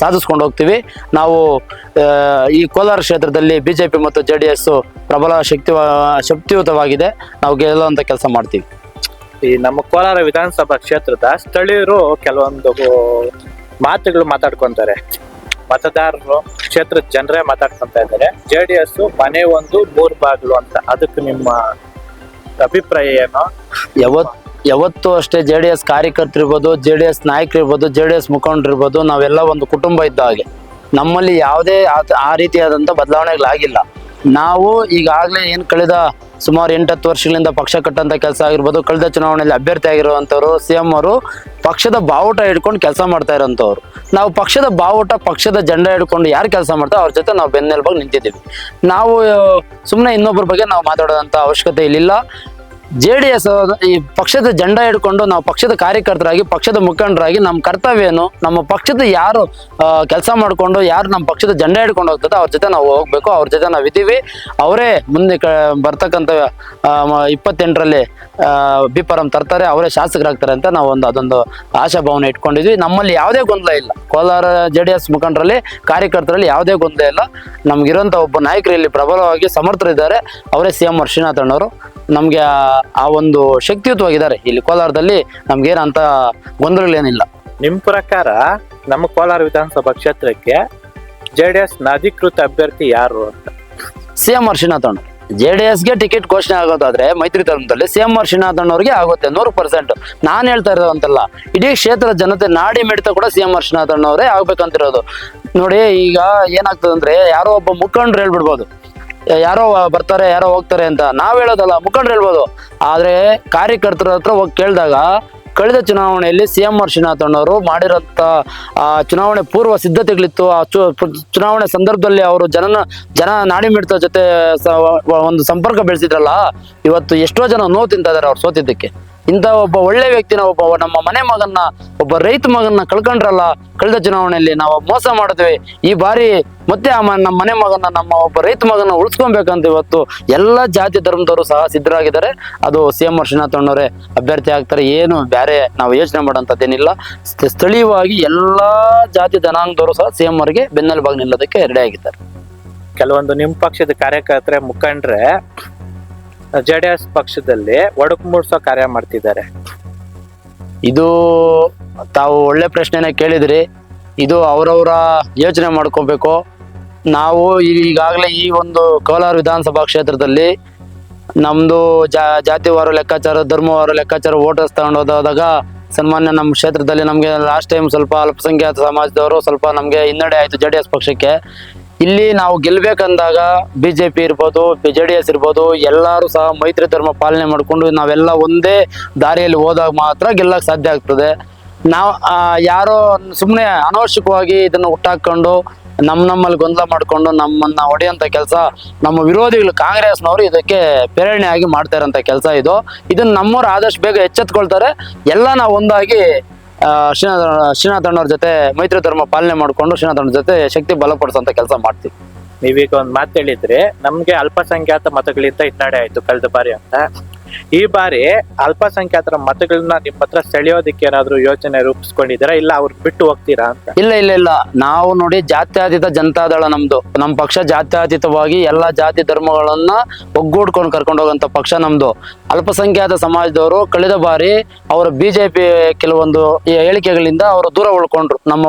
ಸಾಧಿಸ್ಕೊಂಡು ಹೋಗ್ತೀವಿ. ನಾವು ಈ ಕೋಲಾರ ಕ್ಷೇತ್ರದಲ್ಲಿ ಬಿಜೆಪಿ ಮತ್ತು JDS ಪ್ರಬಲ ಶಕ್ತಿಯುತವಾಗಿದೆ. ನಾವು ಗೆಲ್ಲುವಂತ ಕೆಲಸ ಮಾಡ್ತೀವಿ. ಈ ನಮ್ಮ ಕೋಲಾರ ವಿಧಾನಸಭಾ ಕ್ಷೇತ್ರದ ಸ್ಥಳೀಯರು ಕೆಲವೊಂದು ಮಾತುಗಳು ಮಾತಾಡ್ಕೊಂತಾರೆ, ಮತದಾರರು ಕ್ಷೇತ್ರದ ಜನರೇ ಮಾತಾಡ್ಕೊಂತ ಇದ್ದಾರೆ. JDS ಮನೆ ಒಂದು 3 ಬಾಗಿಲು ಅಂತ. ಅದಕ್ಕೆ ನಿಮ್ಮ ಅಭಿಪ್ರಾಯ ಏನು? ಯಾವತ್ತು ಅಷ್ಟೇ JDS ಕಾರ್ಯಕರ್ತರಿರ್ಬೋದು, JDS ನಾಯಕರಿರ್ಬೋದು, JDS ಮುಖಂಡರಿರ್ಬೋದು, ನಾವೆಲ್ಲ ಒಂದು ಕುಟುಂಬ ಇದ್ದ ಹಾಗೆ. ನಮ್ಮಲ್ಲಿ ಯಾವುದೇ ಆ ರೀತಿಯಾದಂಥ ಬದಲಾವಣೆಗಳಾಗಿಲ್ಲ. ನಾವು ಈಗಾಗಲೇ ಏನು ಕಳೆದ ಸುಮಾರು 8-10 ವರ್ಷಗಳಿಂದ ಪಕ್ಷ ಕಟ್ಟಂತ ಕೆಲಸ ಆಗಿರ್ಬೋದು, ಕಳೆದ ಚುನಾವಣೆಯಲ್ಲಿ ಅಭ್ಯರ್ಥಿ ಆಗಿರುವಂಥವ್ರು CM ಅವರು ಪಕ್ಷದ ಬಾವುಟ ಹಿಡ್ಕೊಂಡು ಕೆಲಸ ಮಾಡ್ತಾ ಇರೋಂಥವ್ರು. ನಾವು ಪಕ್ಷದ ಬಾವುಟ, ಪಕ್ಷದ ಜೆಂಡಾ ಹಿಡ್ಕೊಂಡು ಯಾರು ಕೆಲಸ ಮಾಡ್ತಾರೆ ಅವ್ರ ಜೊತೆ ನಾವು ಬೆನ್ನೆಲುಬಾಗಿ ನಿಂತಿದ್ದೀವಿ. ನಾವು ಸುಮ್ಮನೆ ಇನ್ನೊಬ್ಬರ ಬಗ್ಗೆ ನಾವು ಮಾತಾಡೋದಂಥ ಅವಶ್ಯಕತೆ ಇಲ್ಲಿಲ್ಲ. JDS ಈ ಪಕ್ಷದ ಜೆಂಡಾ ಹಿಡ್ಕೊಂಡು ನಾವು ಪಕ್ಷದ ಕಾರ್ಯಕರ್ತರಾಗಿ, ಪಕ್ಷದ ಮುಖಂಡರಾಗಿ ನಮ್ಮ ಕರ್ತವ್ಯ ಏನು, ನಮ್ಮ ಪಕ್ಷದ ಯಾರು ಕೆಲಸ ಮಾಡಿಕೊಂಡು ಯಾರು ನಮ್ಮ ಪಕ್ಷದ ಜೆಂಡಾ ಹಿಡ್ಕೊಂಡು ಹೋಗ್ತದೆ ಅವ್ರ ಜೊತೆ ನಾವು ಹೋಗ್ಬೇಕು. ಅವ್ರ ಜೊತೆ ನಾವು ಇದ್ದೀವಿ. ಅವರೇ ಮುಂದೆ ಬರ್ತಕ್ಕಂಥ 28ರಲ್ಲಿ ಬಿಪರಂ ತರ್ತಾರೆ, ಅವರೇ ಶಾಸಕರಾಗ್ತಾರೆ ಅಂತ ನಾವು ಅದೊಂದು ಆಶಾಭಾವನೆ ಇಟ್ಕೊಂಡಿದ್ವಿ. ನಮ್ಮಲ್ಲಿ ಯಾವುದೇ ಗೊಂದಲ ಇಲ್ಲ. ಕೋಲಾರ JDS ಮುಖಂಡರಲ್ಲಿ, ಕಾರ್ಯಕರ್ತರಲ್ಲಿ ಯಾವುದೇ ಗೊಂದಲ ಇಲ್ಲ. ನಮ್ಗಿರೋಂಥ ಒಬ್ಬ ನಾಯಕರು ಇಲ್ಲಿ ಪ್ರಬಲವಾಗಿ ಸಮರ್ಥರಿದ್ದಾರೆ. ಅವರೇ CM ಶ್ರೀನಾಥಣ್ಣವರು. ನಮ್ಗೆ ಆ ಒಂದು ಶಕ್ತಿಯುತವಾಗಿದ್ದಾರೆ. ಇಲ್ಲಿ ಕೋಲಾರದಲ್ಲಿ ನಮ್ಗೇನಂತ ಗೊಂದಲಗಳೇನಿಲ್ಲ. ನಿಮ್ ಪ್ರಕಾರ ನಮ್ಮ ಕೋಲಾರ ವಿಧಾನಸಭಾ ಕ್ಷೇತ್ರಕ್ಕೆ JDS ನ ಅಧಿಕೃತ ಅಭ್ಯರ್ಥಿ ಯಾರು ಅಂತ? CM ಶ್ರೀನಾಥಣ್ಣ. JDSಗೆ ಟಿಕೆಟ್ ಘೋಷಣೆ ಆಗೋದಾದ್ರೆ ಮೈತ್ರಿ ಧರ್ಮದಲ್ಲಿ CM ಶ್ರೀನಾಥಣ್ಣವ್ರಿಗೆ ಆಗುತ್ತೆ 100%. ನಾನು ಹೇಳ್ತಾ ಇರೋದಂತಲ್ಲ, ಇಡೀ ಕ್ಷೇತ್ರದ ಜನತೆ ನಾಡಿ ಮಿಡಿತ ಕೂಡ CM ಶ್ರೀನಾಥಣ್ಣವರೇ ಆಗ್ಬೇಕಂತಿರೋದು. ನೋಡಿ, ಈಗ ಏನಾಗ್ತದಂದ್ರೆ ಯಾರೋ ಒಬ್ಬ ಮುಖಂಡ್ರು ಹೇಳ್ಬಿಡ್ಬೋದು, ಯಾರೋ ಬರ್ತಾರೆ ಯಾರೋ ಹೋಗ್ತಾರೆ ಅಂತ. ನಾವ್ ಹೇಳೋದಲ್ಲ, ಮುಖಂಡ್ರು ಹೇಳ್ಬೋದು. ಆದ್ರೆ ಕಾರ್ಯಕರ್ತರ ಹತ್ರ ಹೋಗಿ ಕೇಳಿದಾಗ ಕಳೆದ ಚುನಾವಣೆಯಲ್ಲಿ CM ಶ್ರೀನಾಥಣ್ಣವರು ಮಾಡಿರೋಂಥ ಚುನಾವಣೆ ಪೂರ್ವ ಸಿದ್ಧತೆಗಳಿತ್ತು. ಆ ಚುನಾವಣೆ ಸಂದರ್ಭದಲ್ಲಿ ಅವರು ಜನ ನಾಡಿ ಮಿಡ್ತ ಜೊತೆ ಒಂದು ಸಂಪರ್ಕ ಬೆಳೆಸಿದ್ರಲ್ಲ, ಇವತ್ತು ಎಷ್ಟೋ ಜನ ನೋವು ತಿಂತಾ ಇದಾರೆ ಅವ್ರು ಸೋತಿದ್ದಕ್ಕೆ. ಇಂಥ ಒಬ್ಬ ಒಳ್ಳೆ ವ್ಯಕ್ತಿನ, ಒಬ್ಬ ನಮ್ಮ ಮನೆ ಮಗನ್ನ, ಒಬ್ಬ ರೈತ ಮಗನ್ನ ಕಳ್ಕೊಂಡ್ರಲ್ಲ ಕಳೆದ ಚುನಾವಣೆಯಲ್ಲಿ. ನಾವು ಮೋಸ ಮಾಡಿದ್ವಿ. ಈ ಬಾರಿ ಮತ್ತೆ ನಮ್ಮ ಮನೆ ಮಗನ್ನ, ನಮ್ಮ ಒಬ್ಬ ರೈತ ಮಗನ್ನ ಉಳಿಸ್ಕೊಬೇಕಂತ ಇವತ್ತು ಎಲ್ಲ ಜಾತಿ ಧರ್ಮದವರು ಸಹ ಸಿದ್ಧರಾಗಿದ್ದಾರೆ. ಅದು CM ಶ್ರೀನಾಥಣ್ಣವರೇ ಅಭ್ಯರ್ಥಿ ಆಗ್ತಾರೆ. ಏನು ಬೇರೆ ನಾವು ಯೋಚನೆ ಮಾಡೋಂಥದ್ದೇನಿಲ್ಲ. ಸ್ಥಳೀಯವಾಗಿ ಎಲ್ಲಾ ಜಾತಿ ಜನಾಂಗದವರು ಸಹ CM ಅವರಿಗೆ ಬೆನ್ನೆಲುಬಾಗಿ ನಿಲ್ಲೋದಕ್ಕೆ ರೆಡಿ ಆಗಿದ್ದಾರೆ. ಕೆಲವೊಂದು ನಿಮ್ಮ ಪಕ್ಷದ ಕಾರ್ಯಕರ್ತರೆ ಮುಖಂಡ್ರೆ JDS ಪಕ್ಷದಲ್ಲಿ ಒಡಕು ಮೂಡಿಸೋ ಕಾರ್ಯ ಮಾಡ್ತಿದ್ದಾರೆ. ಇದು ತಾವು ಒಳ್ಳೆ ಪ್ರಶ್ನೆನ ಕೇಳಿದ್ರಿ. ಇದು ಅವರವರ ಯೋಚನೆ ಮಾಡ್ಕೋಬೇಕು. ನಾವು ಈಗಾಗಲೇ ಈ ಒಂದು ಕೋಲಾರ ವಿಧಾನಸಭಾ ಕ್ಷೇತ್ರದಲ್ಲಿ ನಮ್ದು ಜಾತಿವಾರು ಲೆಕ್ಕಾಚಾರ, ಧರ್ಮವಾರು ಲೆಕ್ಕಾಚಾರ ವೋಟರ್ಸ್ ತಗೊಂಡು ಹೋದಾಗ ಸನ್ಮಾನ್ಯ ನಮ್ಮ ಕ್ಷೇತ್ರದಲ್ಲಿ ನಮಗೆ ಲಾಸ್ಟ್ ಟೈಮ್ ಸ್ವಲ್ಪ ಅಲ್ಪಸಂಖ್ಯಾತ ಸಮಾಜದವರು ಸ್ವಲ್ಪ ನಮಗೆ ಹಿನ್ನಡೆ ಆಯಿತು JDS ಪಕ್ಷಕ್ಕೆ. ಇಲ್ಲಿ ನಾವು ಗೆಲ್ಬೇಕಂದಾಗ BJP ಇರ್ಬೋದು, JDS ಇರ್ಬೋದು, ಎಲ್ಲರೂ ಸಹ ಮೈತ್ರಿ ಧರ್ಮ ಪಾಲನೆ ಮಾಡಿಕೊಂಡು ನಾವೆಲ್ಲ ಒಂದೇ ದಾರಿಯಲ್ಲಿ ಹೋದಾಗ ಮಾತ್ರ ಗೆಲ್ಲಕ್ಕೆ ಸಾಧ್ಯ ಆಗ್ತದೆ. ನಾವು ಯಾರೋ ಸುಮ್ಮನೆ ಅನವಶ್ಯಕವಾಗಿ ಇದನ್ನು ಹುಟ್ಟಾಕೊಂಡು ನಮ್ಮಲ್ಲಿ ಗೊಂದಲ ಮಾಡಿಕೊಂಡು ನಮ್ಮನ್ನ ಹೊಡೆಯುವಂಥ ಕೆಲಸ ನಮ್ಮ ವಿರೋಧಿಗಳು ಕಾಂಗ್ರೆಸ್ನವರು ಇದಕ್ಕೆ ಪ್ರೇರಣೆಯಾಗಿ ಮಾಡ್ತಾ ಇರೋಂಥ ಕೆಲಸ ಇದು. ಇದನ್ನು ನಮ್ಮವ್ರು ಆದಷ್ಟು ಬೇಗ ಎಚ್ಚೆತ್ಕೊಳ್ತಾರೆ. ಎಲ್ಲ ನಾವು ಒಂದಾಗಿ ಶ್ರೀನಾಥಣ್ಣವ್ರ ಜೊತೆ ಮೈತ್ರಿ ಧರ್ಮ ಪಾಲನೆ ಮಾಡಿಕೊಂಡು ಶ್ರೀನಾಥಣ್ಣವ್ರ ಜೊತೆ ಶಕ್ತಿ ಬಲಪಡಿಸುವಂಥ ಕೆಲಸ ಮಾಡ್ತೀವಿ. ನೀವೀಗ ಒಂದು ಮಾತು ಹೇಳಿದ್ರಿ, ನಮ್ಗೆ ಅಲ್ಪಸಂಖ್ಯಾತ ಮತಗಳಿಂದ ಹಿನ್ನಡೆ ಆಯ್ತು ಕಳೆದ ಬಾರಿ ಅಂತ. ಈ ಬಾರಿ ಅಲ್ಪಸಂಖ್ಯಾತರ ಮತಗಳನ್ನ ನಿಮ್ಮ ಹತ್ರ ಸೆಳೆಯೋದಕ್ಕೆ ಏನಾದ್ರು ಯೋಚನೆ ರೂಪಿಸ್ಕೊಂಡಿದ್ದೀರಾ, ಇಲ್ಲ ಅವ್ರಿಗೆ ಬಿಟ್ಟು ಹೋಗ್ತೀರಾ ಅಂತ? ಇಲ್ಲ, ನಾವು ನೋಡಿ ಜಾತ್ಯತೀತ ಜನತಾದಳ ನಮ್ದು. ನಮ್ಮ ಪಕ್ಷ ಜಾತ್ಯತೀತವಾಗಿ ಎಲ್ಲಾ ಜಾತಿ ಧರ್ಮಗಳನ್ನ ಒಗ್ಗೂಡ್ಕೊಂಡು ಕರ್ಕೊಂಡು ಹೋಗಂತ ಪಕ್ಷ ನಮ್ದು. ಅಲ್ಪಸಂಖ್ಯಾತ ಸಮಾಜದವರು ಕಳೆದ ಬಾರಿ ಅವರ BJP ಕೆಲವೊಂದು ಹೇಳಿಕೆಗಳಿಂದ ಅವರು ದೂರ ಉಳ್ಕೊಂಡ್ರು.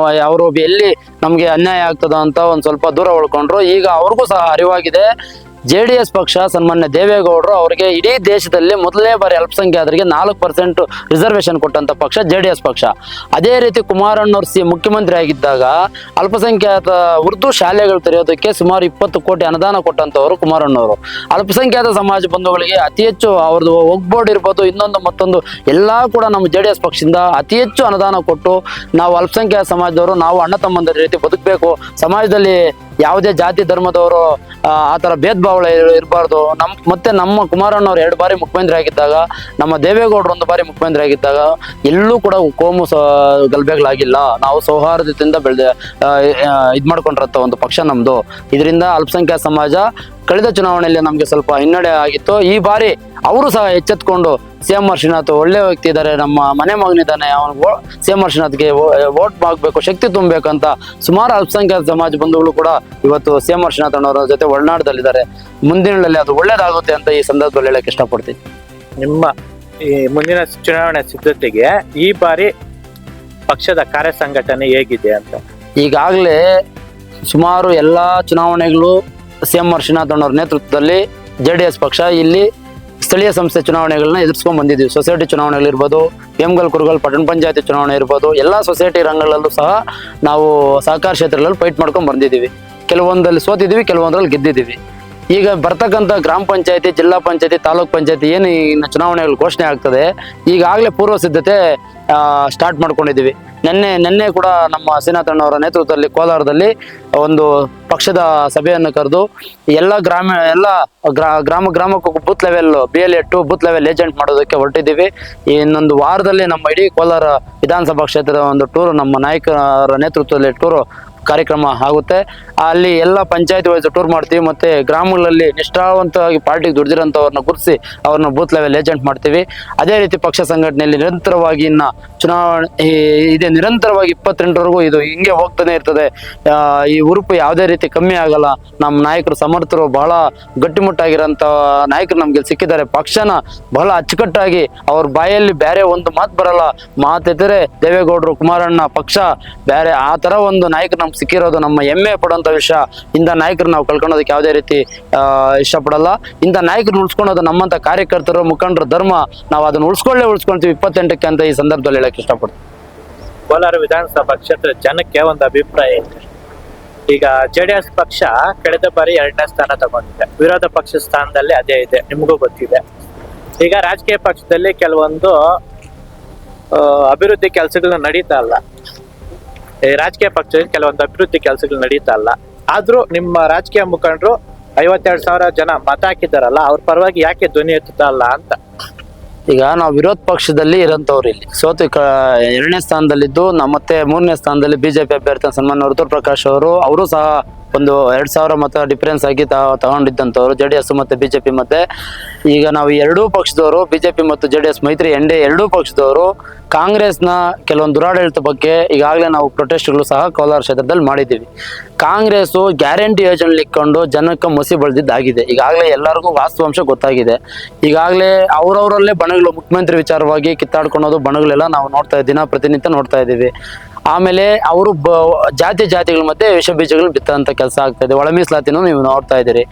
ಅವರು ಎಲ್ಲಿ ನಮ್ಗೆ ಅನ್ಯಾಯ ಆಗ್ತದ ಅಂತ ಒಂದ್ ಸ್ವಲ್ಪ ದೂರ ಉಳ್ಕೊಂಡ್ರು. ಈಗ ಅವ್ರಿಗೂ ಸಹ ಅರಿವಾಗಿದೆ. JDS ಪಕ್ಷ ಸನ್ಮಾನ್ಯ ದೇವೇಗೌಡರು ಅವರಿಗೆ ಇಡೀ ದೇಶದಲ್ಲಿ ಮೊದಲನೇ ಬಾರಿ ಅಲ್ಪಸಂಖ್ಯಾತರಿಗೆ 4% ರಿಸರ್ವೇಶನ್ ಕೊಟ್ಟಂತ ಪಕ್ಷ JDS ಪಕ್ಷ. ಅದೇ ರೀತಿ ಕುಮಾರಣ್ಣವ್ರು ಮುಖ್ಯಮಂತ್ರಿ ಆಗಿದ್ದಾಗ ಅಲ್ಪಸಂಖ್ಯಾತ ಉರ್ದು ಶಾಲೆಗಳು ತೆರೆಯೋದಕ್ಕೆ ಸುಮಾರು 20 ಕೋಟಿ ಅನುದಾನ ಕೊಟ್ಟಂತವರು ಕುಮಾರಣ್ಣವರು. ಅಲ್ಪಸಂಖ್ಯಾತ ಸಮಾಜ ಬಂಧುಗಳಿಗೆ ಅತಿ ಹೆಚ್ಚು ಅವ್ರದ್ದು ಒಗ್ಬೋರ್ಡ್ ಇರ್ಬೋದು, ಇನ್ನೊಂದು ಮತ್ತೊಂದು ಎಲ್ಲಾ ಕೂಡ ನಮ್ಮ JDS ಪಕ್ಷದಿಂದ ಅತಿ ಹೆಚ್ಚು ಅನುದಾನ ಕೊಟ್ಟು ನಾವು ಅಲ್ಪಸಂಖ್ಯಾತ ಸಮಾಜದವರು ನಾವು ಅಣ್ಣ ತಮ್ಮಂದಿರ ರೀತಿ ಬದುಕಬೇಕು, ಸಮಾಜದಲ್ಲಿ ಯಾವುದೇ ಜಾತಿ ಧರ್ಮದವರು ಆ ಥರ ಭೇದ ಭಾವ ಇರಬಾರ್ದು. ಮತ್ತೆ ನಮ್ಮ ಕುಮಾರಣ್ಣವ್ರು 2 ಬಾರಿ ಮುಖ್ಯಮಂತ್ರಿ ಆಗಿದ್ದಾಗ, ನಮ್ಮ ದೇವೇಗೌಡರು 1 ಬಾರಿ ಮುಖ್ಯಮಂತ್ರಿ ಆಗಿದ್ದಾಗ ಎಲ್ಲೂ ಕೂಡ ಕೋಮು ಗಲಭೆಗಳಾಗಿಲ್ಲ. ನಾವು ಸೌಹಾರ್ದತೆಯಿಂದ ಇದ್ ಮಾಡ್ಕೊಂಡಿರತ್ತ ಒಂದು ಪಕ್ಷ ನಮ್ದು. ಇದರಿಂದ ಅಲ್ಪಸಂಖ್ಯಾತ ಸಮಾಜ ಕಳೆದ ಚುನಾವಣೆಯಲ್ಲಿ ನಮ್ಗೆ ಸ್ವಲ್ಪ ಹಿನ್ನಡೆ ಆಗಿತ್ತು. ಈ ಬಾರಿ ಅವರು ಸಹ ಎಚ್ಚೆತ್ಕೊಂಡು CM ಶ್ರೀನಾಥ್ ಒಳ್ಳೆ ವ್ಯಕ್ತಿ ಇದ್ದಾರೆ, ನಮ್ಮ ಮನೆ ಮಗನಿದ್ದಾನೆ, ಅವನು CM ಶ್ರೀನಾಥ್ಗೆ ವೋಟ್ ಹಾಕ್ಬೇಕು, ಶಕ್ತಿ ತುಂಬಬೇಕಂತ ಸುಮಾರು ಅಲ್ಪಸಂಖ್ಯಾತ ಸಮಾಜ ಬಂಧುಗಳು ಕೂಡ ಇವತ್ತು CM ಶ್ರೀನಾಥ್ ಅಣ್ಣವರ ಜೊತೆ ಒಳನಾಡದಲ್ಲಿದ್ದಾರೆ. ಮುಂದಿನಲ್ಲಿ ಅದು ಒಳ್ಳೇದಾಗುತ್ತೆ ಅಂತ ಈ ಸಂದರ್ಭದಲ್ಲಿ ಹೇಳಕ್ ಇಷ್ಟಪಡ್ತೀನಿ. ನಿಮ್ಮ ಈ ಮುಂದಿನ ಚುನಾವಣೆ ಸಿದ್ಧತೆಗೆ ಈ ಬಾರಿ ಪಕ್ಷದ ಕಾರ್ಯ ಸಂಘಟನೆ ಹೇಗಿದೆ ಅಂತ? ಈಗಾಗಲೇ ಸುಮಾರು ಎಲ್ಲಾ ಚುನಾವಣೆಗಳು CM ಶ್ರೀನಾಥ್ ಅಣ್ಣವ್ರ ನೇತೃತ್ವದಲ್ಲಿ JDS ಪಕ್ಷ ಇಲ್ಲಿ ಸ್ಥಳೀಯ ಸಂಸ್ಥೆ ಚುನಾವಣೆಗಳನ್ನ ಎದುರಿಸ್ಕೊಂಡ್ ಬಂದಿದ್ದೀವಿ. ಸೊಸೈಟಿ ಚುನಾವಣೆಗಳಿರ್ಬೋದು, ಎಮ್ಗಲ್ ಕುರುಗಲ್ ಪಟ್ಟಣ ಪಂಚಾಯತಿ ಚುನಾವಣೆ ಇರ್ಬೋದು, ಎಲ್ಲ ಸೊಸೈಟಿ ರಂಗಗಳಲ್ಲೂ ಸಹ ನಾವು ಸಹಕಾರ ಕ್ಷೇತ್ರಗಳಲ್ಲಿ ಫೈಟ್ ಮಾಡ್ಕೊಂಡು ಬಂದಿದ್ದೀವಿ. ಕೆಲವೊಂದಲ್ಲಿ ಸೋತಿದ್ದೀವಿ, ಕೆಲವೊಂದರಲ್ಲಿ ಗೆದ್ದಿದ್ದೀವಿ. ಈಗ ಬರ್ತಕ್ಕಂಥ ಗ್ರಾಮ ಪಂಚಾಯತಿ, ಜಿಲ್ಲಾ ಪಂಚಾಯತಿ, ತಾಲೂಕ್ ಪಂಚಾಯತಿ ಏನು ಇನ್ನು ಚುನಾವಣೆಗಳು ಘೋಷಣೆ ಆಗ್ತದೆ, ಈಗಾಗಲೇ ಪೂರ್ವ ಸಿದ್ಧತೆ ಸ್ಟಾರ್ಟ್ ಮಾಡ್ಕೊಂಡಿದ್ದೀವಿ. ನಿನ್ನೆ ಕೂಡ ನಮ್ಮ ಶ್ರೀನಾಥಣ್ಣವರ ನೇತೃತ್ವದಲ್ಲಿ ಕೋಲಾರದಲ್ಲಿ ಒಂದು ಪಕ್ಷದ ಸಭೆಯನ್ನು ಕರೆದು ಎಲ್ಲ ಗ್ರಾಮಕ್ಕೂ booth level BLA booth level agent ಮಾಡೋದಕ್ಕೆ ಹೊರಟಿದ್ದೀವಿ. ಇನ್ನೊಂದು ವಾರದಲ್ಲಿ ನಮ್ಮ ಇಡೀ ಕೋಲಾರ ವಿಧಾನಸಭಾ ಕ್ಷೇತ್ರದ ಒಂದು ಟೂರ್, ನಮ್ಮ ನಾಯಕರ ನೇತೃತ್ವದಲ್ಲಿ ಟೂರು ಕಾರ್ಯಕ್ರಮ ಆಗುತ್ತೆ. ಅಲ್ಲಿ ಎಲ್ಲ ಪಂಚಾಯತ್ ವೈಸ್ ಟೂರ್ ಮಾಡ್ತೀವಿ. ಮತ್ತೆ ಗ್ರಾಮಗಳಲ್ಲಿ ನಿಷ್ಠಾವಂತವಾಗಿ ಪಾರ್ಟಿಗೆ ದುಡಿದಿರೋಂಥವ್ರನ್ನ ಗುರುತಿಸಿ ಅವ್ರನ್ನ ಬೂತ್ ಲೆವೆಲ್ ಏಜೆಂಟ್ ಮಾಡ್ತೀವಿ. ಅದೇ ರೀತಿ ಪಕ್ಷ ಸಂಘಟನೆಯಲ್ಲಿ ನಿರಂತರವಾಗಿ ಇನ್ನ ಚುನಾವಣೆ ಇದೆ, ನಿರಂತರವಾಗಿ 28ರವರೆಗೂ ಇದು ಹಿಂಗೆ ಹೋಗ್ತಾನೆ ಇರ್ತದೆ. ಈ ಉರುಪು ಯಾವುದೇ ರೀತಿ ಕಮ್ಮಿ ಆಗಲ್ಲ. ನಮ್ಮ ನಾಯಕರು ಸಮರ್ಥರು, ಬಹಳ ಗಟ್ಟಿಮುಟ್ಟಾಗಿರೋಂಥ ನಾಯಕರು ನಮ್ಗೆ ಸಿಕ್ಕಿದ್ದಾರೆ. ಪಕ್ಷನ ಬಹಳ ಅಚ್ಚುಕಟ್ಟಾಗಿ ಅವ್ರ ಬಾಯಲ್ಲಿ ಬೇರೆ ಒಂದು ಮಾತು ಬರಲ್ಲ, ಮಾತೆತ್ತರೆ ದೇವೇಗೌಡರು, ಕುಮಾರಣ್ಣ ಪಕ್ಷ ಬೇರೆ, ಆ ತರ ಒಂದು ನಾಯಕರು ನಮ್ಗೆ ಸಿಕ್ಕಿರೋದು ನಮ್ಮ ಹೆಮ್ಮೆ ಪಡುವಂತ ವಿಷಯ. ಇಂಥ ನಾಯಕರು ನಾವು ಕಳ್ಕೊಳ್ಳೋದಕ್ಕೆ ಯಾವುದೇ ರೀತಿ ಇಷ್ಟಪಡಲ್ಲ. ಇಂಥ ನಾಯಕರು ಉಳಿಸ್ಕೊಳ್ಳೋದು ನಮ್ಮಂತ ಕಾರ್ಯಕರ್ತರು, ಮುಖಂಡರು ಧರ್ಮ. ನಾವು ಅದನ್ನ ಉಳಿಸ್ಕೊಳ್ತೀವಿ 28ಕ್ಕೆ ಅಂತ ಈ ಸಂದರ್ಭದಲ್ಲಿ ಹೇಳಕ್ ಇಷ್ಟಪಡ್ತೀವಿ. ಕೋಲಾರ ವಿಧಾನಸಭಾ ಕ್ಷೇತ್ರ ಜನಕ್ಕೆ ಒಂದು ಅಭಿಪ್ರಾಯ ಇದೆ. ಈಗ JDS ಪಕ್ಷ ಕಳೆದ ಬಾರಿ 2ನೇ ಸ್ಥಾನ ತಗೊಂಡಿದೆ, ವಿರೋಧ ಪಕ್ಷ ಸ್ಥಾನದಲ್ಲಿ ಅದೇ ಇದೆ, ನಿಮಗೂ ಗೊತ್ತಿದೆ. ಈಗ ರಾಜಕೀಯ ಪಕ್ಷದಲ್ಲಿ ಕೆಲವೊಂದು ಅಭಿವೃದ್ಧಿ ಕೆಲಸಗಳು ನಡೀತಾ ಇಲ್ಲ. ರಾಜಕೀಯ ಪಕ್ಷದಲ್ಲಿ ಕೆಲವೊಂದು ಅಭಿವೃದ್ಧಿ ಕೆಲಸಗಳು ನಡೀತಾ ಇಲ್ಲ. ಆದ್ರೂ ನಿಮ್ಮ ರಾಜಕೀಯ ಮುಖಂಡರು 52,000 ಜನ ಮತ ಹಾಕಿದಾರಲ್ಲ, ಅವ್ರ ಪರವಾಗಿ ಯಾಕೆ ಧ್ವನಿ ಎತ್ತುತ್ತಾ ಇಲ್ಲ ಅಂತ? ಈಗ ನಾವು ವಿರೋಧ ಪಕ್ಷದಲ್ಲಿ ಇರೋಂಥವ್ರು ಇಲ್ಲಿ ಸೋತು 2ನೇ ಸ್ಥಾನದಲ್ಲಿದ್ದು, ಮತ್ತೆ 3ನೇ ಸ್ಥಾನದಲ್ಲಿ BJP ಅಭ್ಯರ್ಥಿ ಸನ್ಮಾನ್ಯ ಋತು ಪ್ರಕಾಶ್ ಅವರು ಸಹ ಒಂದು 2,000 ಮತ ಡಿಫರೆನ್ಸ್ ಆಗಿ ತಗೊಂಡಿದ್ದಂಥವ್ರು JDS ಮತ್ತೆ ಬಿಜೆಪಿ. ಮತ್ತೆ ಈಗ ನಾವು ಎರಡೂ ಪಕ್ಷದವರು ಬಿಜೆಪಿ ಮತ್ತು JDS ಮೈತ್ರಿ NDA ಎರಡೂ ಪಕ್ಷದವರು ಕಾಂಗ್ರೆಸ್ನ ಕೆಲವೊಂದು ದುರಾಡಳಿತ ಬಗ್ಗೆ ಈಗಾಗಲೇ ನಾವು ಪ್ರೊಟೆಸ್ಟ್ಗಳು ಸಹ ಕೋಲಾರ ಕ್ಷೇತ್ರದಲ್ಲಿ ಮಾಡಿದ್ದೀವಿ. ಕಾಂಗ್ರೆಸ್ ಗ್ಯಾರಂಟಿ ಯೋಜನೆ ಇಟ್ಕೊಂಡು ಜನಕ್ಕೆ ಮಸಿ ಬಳ್ದಿದ್ದಾಗಿದೆ. ಈಗಾಗಲೇ ಎಲ್ಲರಿಗೂ ವಾಸ್ತವಾಂಶ ಗೊತ್ತಾಗಿದೆ. ಈಗಾಗಲೇ ಅವರವರಲ್ಲೇ ಬಣಗಳು ಮುಖ್ಯಮಂತ್ರಿ ವಿಚಾರವಾಗಿ ಕಿತ್ತಾಡ್ಕೊಳೋದು ಬಣಗಳೆಲ್ಲ ನಾವು ದಿನ ಪ್ರತಿನಿತ್ಯ ನೋಡ್ತಾ ಇದ್ದೀವಿ. ಆಮೇಲೆ ಅವರು ಜಾತಿಗಳ ಮಧ್ಯೆ ವಿಷ ಬೀಜಗಳು ಬಿತ್ತಂತ ಕೆಲಸ ಆಗ್ತಾ ಇದೆ. ಒಳ ಮೀಸಲಾತಿನೂ ನೀವು ನೋಡ್ತಾ ಇದ್ದೀರಿ.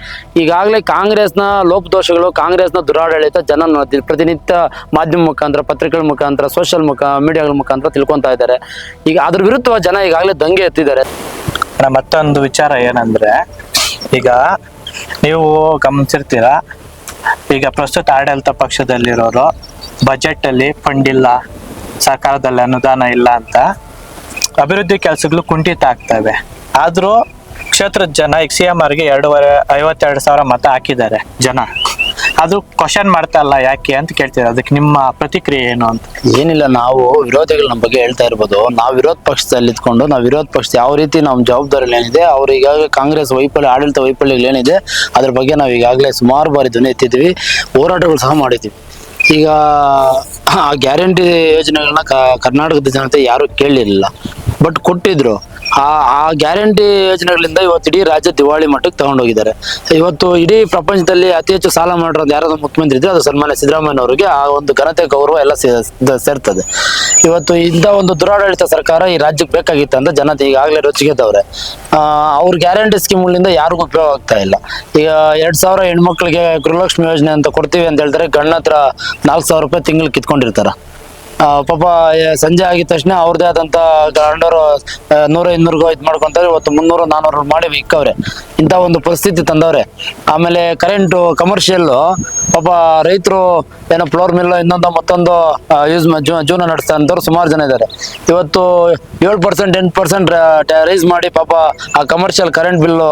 ಈಗಾಗಲೇ ಕಾಂಗ್ರೆಸ್ನ ಲೋಪದೋಷಗಳು, ಕಾಂಗ್ರೆಸ್ನ ದುರಾಡಳಿತ ಜನ ಪ್ರತಿನಿತ್ಯ ಮಾಧ್ಯಮ ಮುಖಾಂತರ, ಪತ್ರಿಕೆಗಳ ಮುಖಾಂತರ, ಸೋಷಿಯಲ್ ಮೀಡಿಯಾಗಳ ಮುಖಾಂತರ ತಿಳ್ಕೊತಾ ಇದ್ದಾರೆ. ಈಗ ಅದ್ರ ವಿರುದ್ಧ ಜನ ಈಗಾಗಲೇ ದಂಗೆ ಎತ್ತಿದ್ದಾರೆ. ಮತ್ತೊಂದು ವಿಚಾರ ಏನಂದ್ರೆ, ಈಗ ನೀವು ಗಮನಿಸಿರ್ತೀರಾ, ಈಗ ಪ್ರಸ್ತುತ ಆಡಳಿತ ಪಕ್ಷದಲ್ಲಿರೋರು ಬಜೆಟ್ ಅಲ್ಲಿ ಫಂಡ್ ಇಲ್ಲ, ಸರ್ಕಾರದಲ್ಲಿ ಅನುದಾನ ಇಲ್ಲ ಅಂತ ಅಭಿವೃದ್ಧಿ ಕೆಲಸಗಳು ಕುಂಠಿತ ಆಗ್ತವೆ. ಆದ್ರೂ ಕ್ಷೇತ್ರದ ಜನ ಈಗ CM ಗೆ 52,000 ಮತ ಹಾಕಿದ್ದಾರೆ ಜನ. ಅದು ಕ್ವಶನ್ ಮಾಡ್ತಾ ಇಲ್ಲ ಯಾಕೆ ಅಂತ ಕೇಳ್ತೀರಾ, ಅದಕ್ಕೆ ನಿಮ್ಮ ಪ್ರತಿಕ್ರಿಯೆ ಏನು ಅಂತ? ಏನಿಲ್ಲ, ನಾವು ವಿರೋಧಿಗಳು ನಮ್ಮ ಬಗ್ಗೆ ಹೇಳ್ತಾ ಇರ್ಬೋದು. ನಾವು ವಿರೋಧ ಪಕ್ಷದಲ್ಲಿ ಇದ್ಕೊಂಡು ನಾವು ವಿರೋಧ ಪಕ್ಷ ಯಾವ ರೀತಿ ನಮ್ಮ ಜವಾಬ್ದಾರಿ ಏನಿದೆ, ಅವ್ರು ಈಗಾಗಲೇ ಕಾಂಗ್ರೆಸ್ ಆಡಳಿತ ವೈಫಲ್ಯಗಳು ಏನಿದೆ ಅದ್ರ ಬಗ್ಗೆ ನಾವು ಈಗಾಗಲೇ ಸುಮಾರು ಬಾರಿ ಧ್ವನಿ ಎತ್ತಿದ್ವಿ, ಹೋರಾಟಗಳು ಸಹ ಮಾಡಿದ್ವಿ. ಈಗ ಆ ಗ್ಯಾರಂಟಿ ಯೋಜನೆಗಳನ್ನ ಕರ್ನಾಟಕದ ಜನತೆ ಯಾರು ಕೇಳಿರಲಿಲ್ಲ, ಬಟ್ ಕೊಟ್ಟಿದ್ರು. ಆ ಗ್ಯಾರಂಟಿ ಯೋಜನೆಗಳಿಂದ ಇವತ್ತು ಇಡೀ ರಾಜ್ಯ ದಿವಾಳಿ ಮಟ್ಟಕ್ಕೆ ತಗೊಂಡೋಗಿದ್ದಾರೆ. ಇವತ್ತು ಇಡೀ ಪ್ರಪಂಚದಲ್ಲಿ ಅತಿ ಹೆಚ್ಚು ಸಾಲ ಮಾಡಿರೋದು ಯಾರಾದ್ರೂ ಮುಖ್ಯಮಂತ್ರಿ ಇದ್ರೆ ಅದು ಸನ್ಮಾನ್ಯ ಸಿದ್ದರಾಮಯ್ಯನವರಿಗೆ ಆ ಒಂದು ಘನತೆ ಗೌರವ ಎಲ್ಲ ಸೇರ್ತದೆ. ಇವತ್ತು ಇಂಥ ಒಂದು ದುರಾಡಳಿತ ಸರ್ಕಾರ ಈ ರಾಜ್ಯಕ್ಕೆ ಬೇಕಾಗಿತ್ತು ಅಂತ ಜನತೆ ಈಗಾಗಲೇ ರೊಚ್ಚಿಗೆದ್ದವ್ರೆ. ಅವ್ರ ಗ್ಯಾರಂಟಿ ಸ್ಕೀಮ್ಗಳಿಂದ ಯಾರಿಗೂ ಉಪಯೋಗ ಆಗ್ತಾ ಇಲ್ಲ. ಈಗ 2,000 ಹೆಣ್ಮಕ್ಳಿಗೆ ಗೃಹಲಕ್ಷ್ಮಿ ಯೋಜನೆ ಅಂತ ಕೊಡ್ತೀವಿ ಅಂತ ಹೇಳ್ತಾರೆ, ಗಂಡ ಹತ್ರ 4,000 ರೂಪಾಯಿ ತಿಂಗಳು ಕಿತ್ಕೊಂಡಿರ್ತಾರ. ಪಾಪ ಸಂಜೆ ಆಗಿದ ತಕ್ಷಣ ಅವ್ರದೇ ಆದಂತ ಗಂಡರು 100-200 ಇದು ಮಾಡ್ಕೊಂತಾರೆ. ಇವತ್ತು 300-400 ಮಾಡಿ ಇಕ್ಕವ್ರೆ. ಇಂಥ ಒಂದು ಪರಿಸ್ಥಿತಿ ತಂದವ್ರೆ. ಆಮೇಲೆ ಕರೆಂಟು ಕಮರ್ಷಿಯಲ್ ಪಾಪ ರೈತರು ಏನೋ ಫ್ಲೋರ್ ಮಿಲ್ ಇನ್ನೊಂದು ಮತ್ತೊಂದು ಜೀವನ ನಡೆಸ್ತಾ ಅಂತವ್ರು ಸುಮಾರು ಜನ ಇದ್ದಾರೆ. ಇವತ್ತು 7% 8% ರೈಸ್ ಮಾಡಿ ಪಾಪ ಆ ಕಮರ್ಷಿಯಲ್ ಕರೆಂಟ್ ಬಿಲ್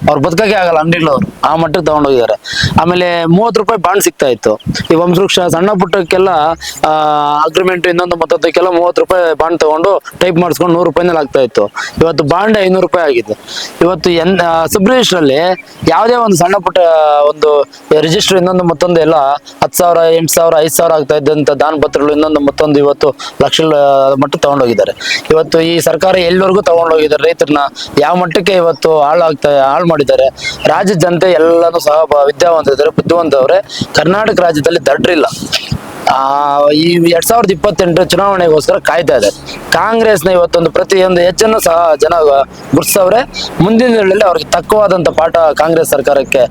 ಅವ್ರು ಬದುಕಕ್ಕೆ ಆಗಲ್ಲ ಅಂಗಡಿಗಳವ್ರು, ಆ ಮಟ್ಟಕ್ಕೆ ತಗೊಂಡೋಗಿದ್ದಾರೆ. ಆಮೇಲೆ 30 ರೂಪಾಯಿ ಬಾಂಡ್ ಸಿಗ್ತಾ ಇತ್ತು. ಈ ವಂಶವೃಕ್ಷ ಸಣ್ಣ ಪುಟ್ಟಕ್ಕೆಲ್ಲ ಅಗ್ರಿಮೆಂಟ್ ಇನ್ನೊಂದು ಮತ್ತೊಂದಕ್ಕೆಲ್ಲ 30 ರೂಪಾಯಿ ಬಾಂಡ್ ತಗೊಂಡು ಟೈಪ್ ಮಾಡಿಸ್ಕೊಂಡು 100 ರೂಪಾಯಿನಲ್ಲಿ ಆಗ್ತಾ ಇತ್ತು. ಇವತ್ತು ಬಾಂಡ್ 500 ರೂಪಾಯಿ ಆಗಿದೆ. ಇವತ್ತು ಸಬ್ ರಿಜಿಸ್ಟರ್ ಅಲ್ಲಿ ಯಾವುದೇ ಒಂದು ಸಣ್ಣ ಪುಟ್ಟ ಒಂದು ರಿಜಿಸ್ಟರ್ ಇನ್ನೊಂದು ಮತ್ತೊಂದು ಎಲ್ಲ 10,000 8,000 5,000 ಆಗ್ತಾ ಇದ್ದಂತ ದಾನ ಪತ್ರಗಳು ಇನ್ನೊಂದು ಮತ್ತೊಂದು ಇವತ್ತು ಲಕ್ಷ ಮಟ್ಟ ತಗೊಂಡೋಗಿದ್ದಾರೆ. ಇವತ್ತು ಈ ಸರ್ಕಾರ ಎಲ್ಲಿವರೆಗೂ ತಗೊಂಡೋಗಿದ್ದಾರೆ, ರೈತರನ್ನ ಯಾವ ಮಟ್ಟಕ್ಕೆ ಇವತ್ತು ಹಾಳು ಮಾಡಿದ್ದಾರೆ. ರಾಜ್ಯದ ಜನತೆ ಎಲ್ಲಾನು ಸಹ ವಿದ್ಯಾವಂತರಿದ್ದಾರೆ, ಬುದ್ಧಿವಂತವ್ರೆ. ಕರ್ನಾಟಕ ರಾಜ್ಯದಲ್ಲಿ ದಡ್ರಿಲ್ಲ. ಈ 2028 ಚುನಾವಣೆಗೋಸ್ಕರ ಕಾಯ್ತಾ ಇದೆ. ಕಾಂಗ್ರೆಸ್ನ ಇವತ್ತೊಂದು ಪ್ರತಿಯೊಂದು ಹೆಚ್ಚನ್ನು ಸಹ ಜನ ಗುರ್ಸವ್ರೆ. ಮುಂದಿನ ದಿನಗಳಲ್ಲಿ ಅವ್ರಿಗೆ ತಕ್ಕವಾದಂತ ಪಾಠ ಕಾಂಗ್ರೆಸ್ ಸರ್ಕಾರಕ್ಕೆ